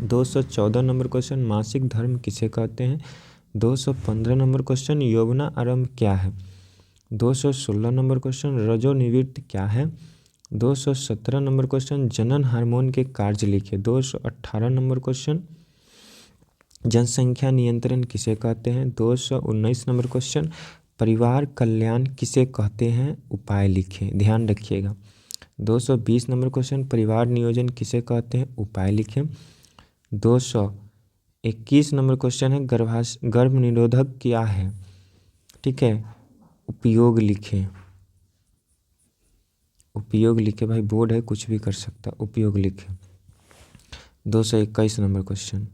S1: 214 नंबर क्वेश्चन, मासिक धर्म किसे कहते हैं? 215 नंबर क्वेश्चन, यौवना आरंभ क्या है? 216 नंबर क्वेश्चन, रजोनिवृत्त क्या है? 217 नंबर क्वेश्चन, जनन हार्मोन के कार्य लिखे। 218 नंबर क्वेश्चन, जनसंख्या नियंत्रण किसे कहते हैं? 219 नंबर क्वेश्चन, परिवार कल्याण किसे कहते हैं? उपाय लिखें, ध्यान रखिएगा। 220 नंबर क्वेश्चन, परिवार नियोजन किसे कहते हैं? उपाय लिखें। 221 नंबर क्वेश्चन है, गर्भ निरोधक क्या है? ठीक है, उपयोग लिखें, उपयोग लिखे। भाई बोर्ड है, कुछ भी कर सकता, उपयोग लिखें। 221 नंबर क्वेश्चन,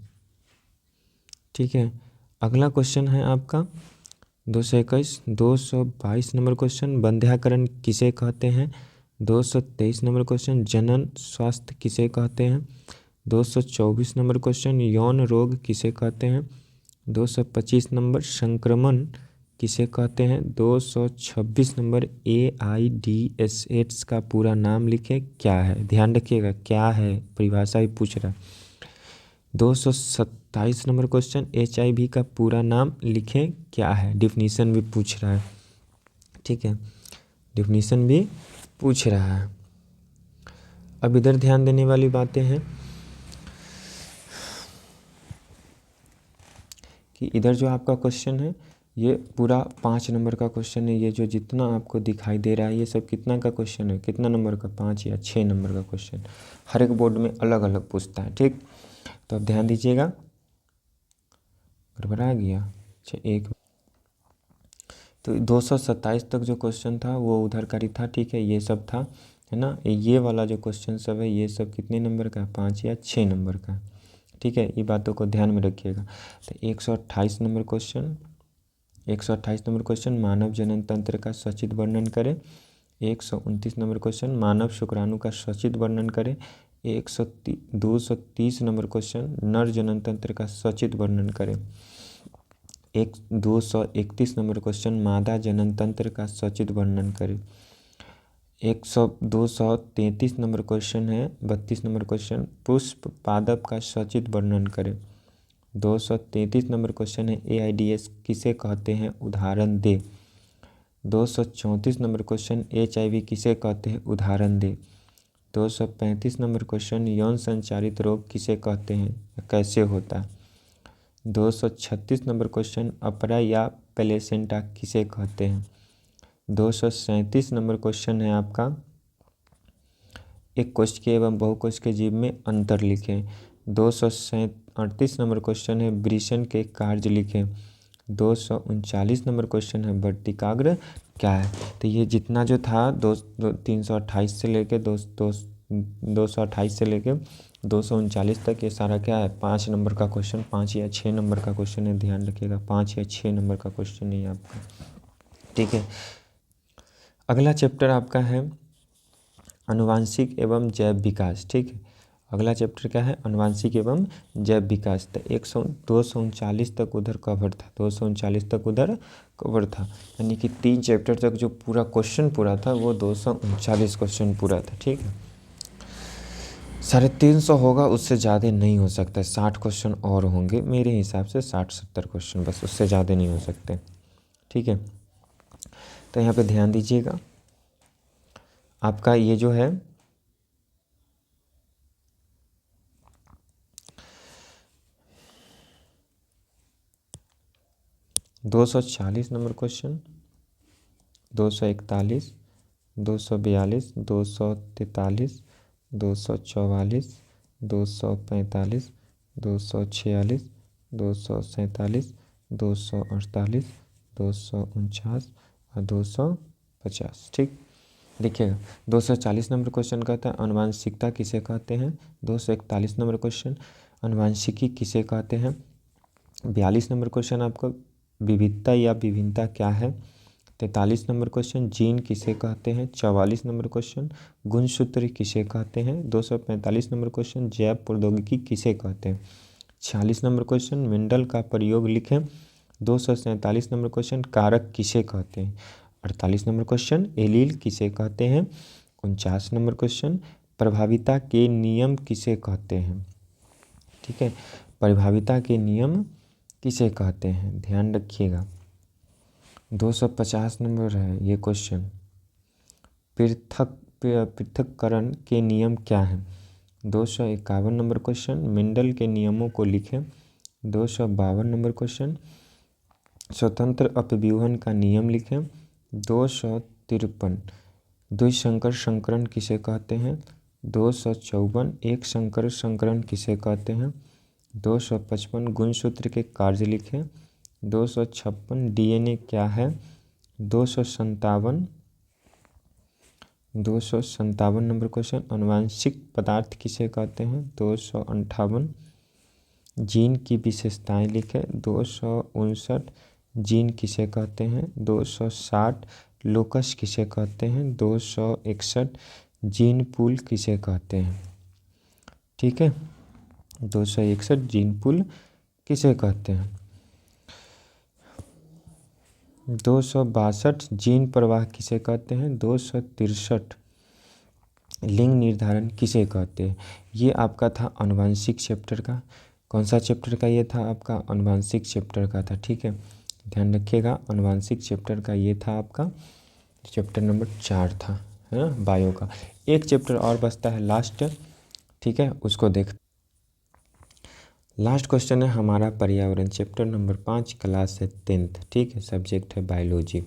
S1: ठीक है। अगला क्वेश्चन है आपका 221। 222 नंबर क्वेश्चन, वंध्याकरण किसे कहते हैं? 223 नंबर क्वेश्चन, जनन स्वास्थ्य किसे कहते हैं? 224 नंबर क्वेश्चन, यौन रोग किसे कहते हैं? 225 नंबर, संक्रमण किसे कहते हैं? 226 नंबर, AIDS का पूरा नाम लिखें, क्या है? ध्यान रखिएगा, क्या है, परिभाषा भी पूछ रहा है। 227 नंबर क्वेश्चन, HIV का पूरा नाम लिखें, क्या है? डिफिनीशन भी पूछ रहा है, ठीक है, डिफिनीशन भी पूछ रहा है। अब इधर ध्यान देने वाली बातें हैं कि इधर जो आपका क्वेश्चन है ये पूरा 5 नंबर का क्वेश्चन है। ये जो जितना आपको दिखाई दे रहा है ये सब कितना का क्वेश्चन है? कितना नंबर का? 5 या 6 नंबर का क्वेश्चन। हर एक बोर्ड में अलग अलग पूछता है, ठीक। तो अब ध्यान दीजिएगा, गड़बड़ा गया। अच्छा, एक तो 227 तक जो क्वेश्चन था वो उधर का ही था, ठीक है, ये सब था, है ना। ये वाला जो क्वेश्चन सब है ये सब कितने नंबर का है? 5 या 6 नंबर का, ठीक है। ये बातों को ध्यान में रखिएगा। तो 128 नंबर क्वेश्चन, 128 नंबर क्वेश्चन, मानव जनन तंत्र का सचित्र वर्णन करें। 129 नंबर क्वेश्चन, मानव शुक्राणु का सचित्र वर्णन करें। 230 नंबर क्वेश्चन, नर जनन तंत्र का सचित्र वर्णन करें। 231 नंबर क्वेश्चन, मादा जनन तंत्र का सचित्र वर्णन करें। 233 नंबर क्वेश्चन है, 32 नंबर क्वेश्चन, पुष्प पादप का सचित्र वर्णन करें। 233 नंबर क्वेश्चन है, AIDS किसे कहते हैं? उदाहरण दे। 234 नंबर क्वेश्चन, HIV किसे कहते हैं? उदाहरण दे। 235 नंबर क्वेश्चन, यौन संचारित रोग किसे कहते हैं? कैसे होता है? 236 नंबर क्वेश्चन, अपरा या प्लेसेंटा किसे कहते हैं? 237 नंबर क्वेश्चन है आपका, एक कोशिकीय एवं बहुकोशिकीय जीव में अंतर लिखें। 238 नंबर क्वेश्चन है, वृषण के कार्य लिखें। 239 नंबर क्वेश्चन है, वर्तिकाग्र क्या है? तो ये जितना जो था 328 से लेके 228 से लेके 239 तक ये सारा क्या है? 5 नंबर का क्वेश्चन, 5 या 6 नंबर का क्वेश्चन है, ध्यान रखिएगा, 5 या 6 नंबर का क्वेश्चन है आपका, ठीक है। अगला चैप्टर आपका है आनुवांशिक एवं जैव विकास, ठीक है। अगला चैप्टर क्या है? आनुवांशिक एवं जैव विकास। तो 239 तक उधर कवर था, 239 तक उधर कवर था, यानी कि 3 चैप्टर तक जो पूरा क्वेश्चन पूरा था वो 239 क्वेश्चन पूरा था, ठीक है। 350 होगा, उससे ज़्यादा नहीं हो सकता, 60 क्वेश्चन और होंगे मेरे हिसाब से, 60-70 क्वेश्चन बस, उससे ज़्यादा नहीं हो सकते, ठीक है। तो यहाँ पे ध्यान दीजिएगा, आपका ये जो है 240 नंबर क्वेश्चन, 241, 242, 243, 244, 245, 246, 247, 248, 249 और 250, ठीक। देखिएगा, 240 नंबर क्वेश्चन कहता है आनुवांशिकता किसे कहते हैं। 241 नंबर क्वेश्चन, आनुवांशिकी किसे कहते हैं। 42 नंबर क्वेश्चन आपका, विविधता या विभिन्नता क्या है। 43 नंबर क्वेश्चन, जीन किसे कहते हैं। 44 नंबर क्वेश्चन, गुणसूत्र किसे कहते हैं। 245 नंबर क्वेश्चन, जैव प्रौद्योगिकी किसे कहते हैं। 46 नंबर क्वेश्चन, मेंडल का प्रयोग लिखें। 247 नंबर क्वेश्चन, कारक किसे कहते हैं। 48 नंबर क्वेश्चन, एलील किसे कहते हैं। 49 नंबर क्वेश्चन, प्रभाविता के नियम किसे कहते हैं। ठीक है, प्रभाविता के नियम किसे कहते हैं, ध्यान रखिएगा। 250 नंबर है ये क्वेश्चन, पृथक्करण के नियम क्या हैं। 251 नंबर क्वेश्चन, मेंडल के नियमों को लिखें। 252 नंबर क्वेश्चन, स्वतंत्र अपव्यूहन का नियम लिखें। 253 द्विसंकर संकरण किसे कहते हैं। 254 एक संकर संकरण किसे कहते हैं। 255 गुणसूत्र के कार्य लिखें। 256 डीएनए क्या है। 257 नंबर क्वेश्चन, आनुवांशिक पदार्थ किसे कहते हैं। 258 जीन की विशेषताएं लिखें। 259 जीन किसे कहते हैं। 260 लोकस किसे कहते हैं। 261 जीन पूल किसे कहते हैं। ठीक है, 261 जीन पूल किसे कहते हैं। 262 जीन प्रवाह किसे कहते हैं। 263 लिंग निर्धारण किसे कहते हैं। ये आपका था आनुवांशिक चैप्टर का। कौन सा चैप्टर का ये था आपका, आनुवांशिक चैप्टर का था। ठीक है, ध्यान रखिएगा, आनुवांशिक चैप्टर का ये था आपका चैप्टर नंबर 4 था, है ना, बायो का। एक चैप्टर और बचता है लास्ट, ठीक है, उसको देख। लास्ट क्वेश्चन है हमारा पर्यावरण, चैप्टर नंबर 5, क्लास है 10th। ठीक है, सब्जेक्ट है बायोलॉजी।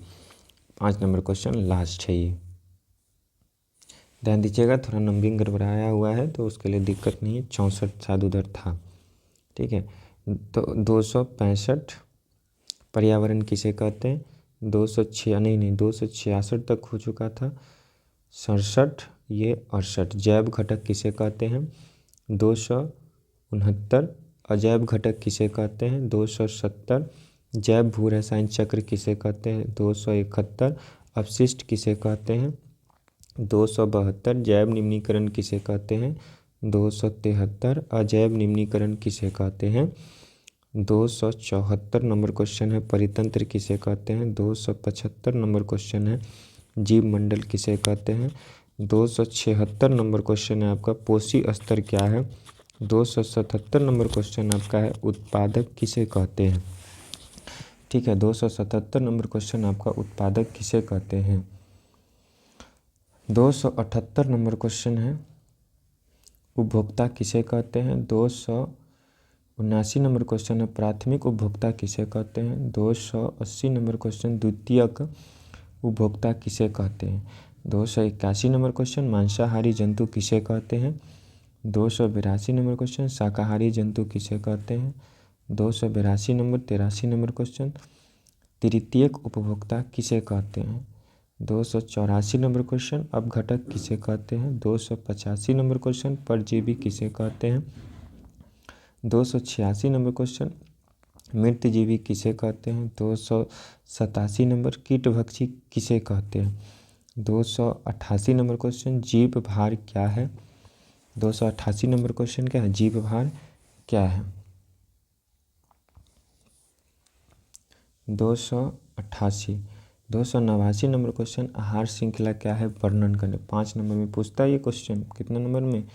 S1: 5 नंबर क्वेश्चन लास्ट है ये, ध्यान दीजिएगा। थोड़ा नंबरिंग गड़बड़ाया हुआ है तो उसके लिए दिक्कत नहीं है। 64 शायद उधर था। ठीक है, तो 265 पर्यावरण किसे कहते हैं। 266 तक हो चुका था। 67 ये 68 जैव घटक किसे कहते हैं। 269 अजैव घटक किसे कहते हैं। 270 जैव भू रसायन चक्र किसे कहते हैं। 271 अपशिष्ट किसे कहते हैं। 272 जैव निम्नीकरण किसे कहते हैं। 273 अजैव निम्नीकरण किसे कहते हैं। 274 नंबर क्वेश्चन है परितंत्र किसे कहते हैं। 275 नंबर क्वेश्चन है जीव मंडल किसे कहते हैं। 276 नंबर क्वेश्चन है आपका पोषी स्तर क्या है। 277 नंबर क्वेश्चन आपका है उत्पादक किसे कहते हैं। ठीक है, 277 नंबर क्वेश्चन आपका उत्पादक किसे कहते हैं। 278 नंबर क्वेश्चन है उपभोक्ता किसे कहते हैं। 279 नंबर क्वेश्चन है प्राथमिक उपभोक्ता किसे कहते हैं। 280 नंबर क्वेश्चन द्वितीयक उपभोक्ता किसे कहते हैं। 281 नंबर क्वेश्चन मांसाहारी जंतु किसे कहते हैं। 282 नंबर क्वेश्चन शाकाहारी जंतु किसे कहते हैं। 282 नंबर 83 नंबर क्वेश्चन तृतीयक उपभोक्ता किसे कहते हैं। 284 नंबर क्वेश्चन अपघटक किसे कहते हैं। 285 नंबर क्वेश्चन परजीवी किसे कहते हैं। 286 नंबर क्वेश्चन मृतजीवी किसे कहते हैं। 287 नंबर कीटभक्षी किसे कहते हैं। 288 नंबर क्वेश्चन जीव भार क्या है। 288 नंबर क्वेश्चन क्या है, जीव भार क्या है। 289 नंबर क्वेश्चन आहार श्रृंखला क्या है, वर्णन करें। 5 नंबर में पूछता है ये क्वेश्चन, कितने नंबर में,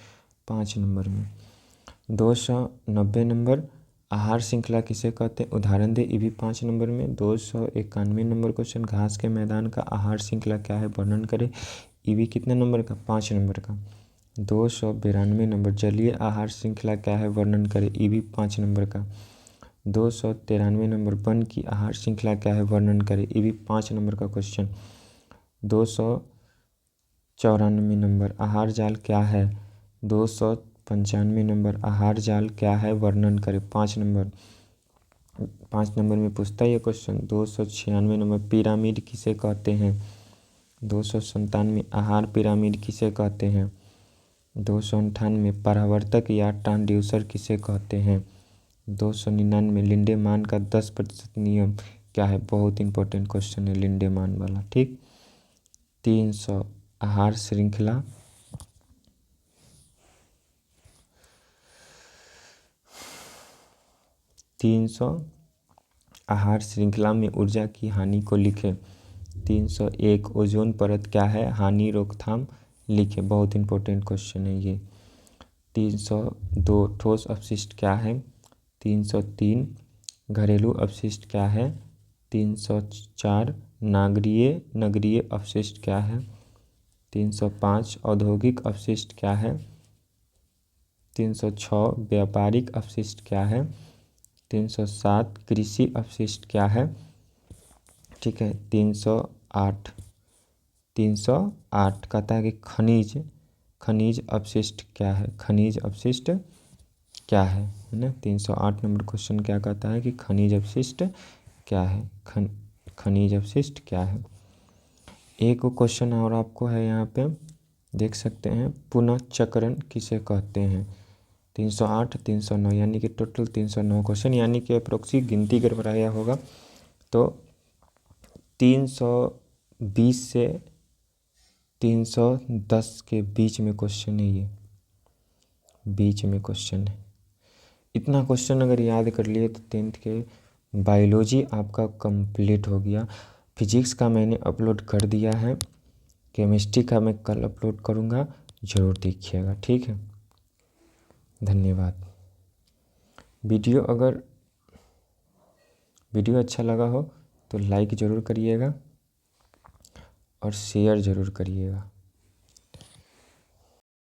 S1: 5 नंबर में। 290 नंबर आहार श्रृंखला किसे कहते हैं, उदाहरण दे, ये भी 5 नंबर में। 291 नंबर क्वेश्चन घास के मैदान का आहार श्रृंखला क्या है, वर्णन करें। ये भी कितने नंबर का, 5 नंबर का। 292 नंबर जलीय आहार श्रृंखला क्या है, वर्णन करें। ये भी 5 नंबर का। 293 नंबर वन की आहार श्रृंखला क्या है, वर्णन करें। ये भी 5 नंबर का क्वेश्चन। 294 नंबर आहार जाल क्या है। 295 नंबर आहार जाल क्या है, वर्णन करें। 5 नंबर में पूछता है ये क्वेश्चन। 296 नंबर पिरामिड किसे कहते हैं। 297 आहार पिरामिड किसे कहते हैं। 298 परावर्तक या ट्रांसड्यूसर किसे कहते हैं। 299 लिंडेमान का 10% नियम क्या है, बहुत इंपॉर्टेंट क्वेश्चन है लिंडेमान वाला, ठीक। 300 आहार श्रृंखला, आहार श्रृंखला में ऊर्जा की हानि को लिखें। 301 ओजोन परत क्या है, हानि रोकथाम लिखें, बहुत इंपॉर्टेंट क्वेश्चन है ये। 302 ठोस अपशिष्ट क्या है। 303 घरेलू अपशिष्ट क्या है। 304 नगरीय अपशिष्ट क्या है। 305 औद्योगिक अपशिष्ट क्या है। 306 व्यापारिक अपशिष्ट क्या है। 307 कृषि अपशिष्ट क्या है, ठीक है। 308 कहता है कि खनिज अपशिष्ट क्या है, खनिज अपशिष्ट क्या है ना। 308 नंबर क्वेश्चन क्या कहता है कि खनिज अपशिष्ट क्या है, खनिज अपशिष्ट क्या है। एक क्वेश्चन और आपको है यहाँ पे, देख सकते हैं, पुनःचक्रण किसे कहते हैं। 308 309 यानी कि टोटल 309 क्वेश्चन, यानी कि अप्रोक्सी गिनती गड़बड़ाया होगा तो 320 से 310 के बीच में क्वेश्चन है, ये बीच में क्वेश्चन है। इतना क्वेश्चन अगर याद कर लिए तो 10th के बायोलॉजी आपका कंप्लीट हो गया। फिजिक्स का मैंने अपलोड कर दिया है, केमिस्ट्री का मैं कल अपलोड करूँगा, ज़रूर देखिएगा, ठीक है। धन्यवाद। अगर वीडियो अच्छा लगा हो तो लाइक ज़रूर करिएगा और शेयर ज़रूर करिएगा।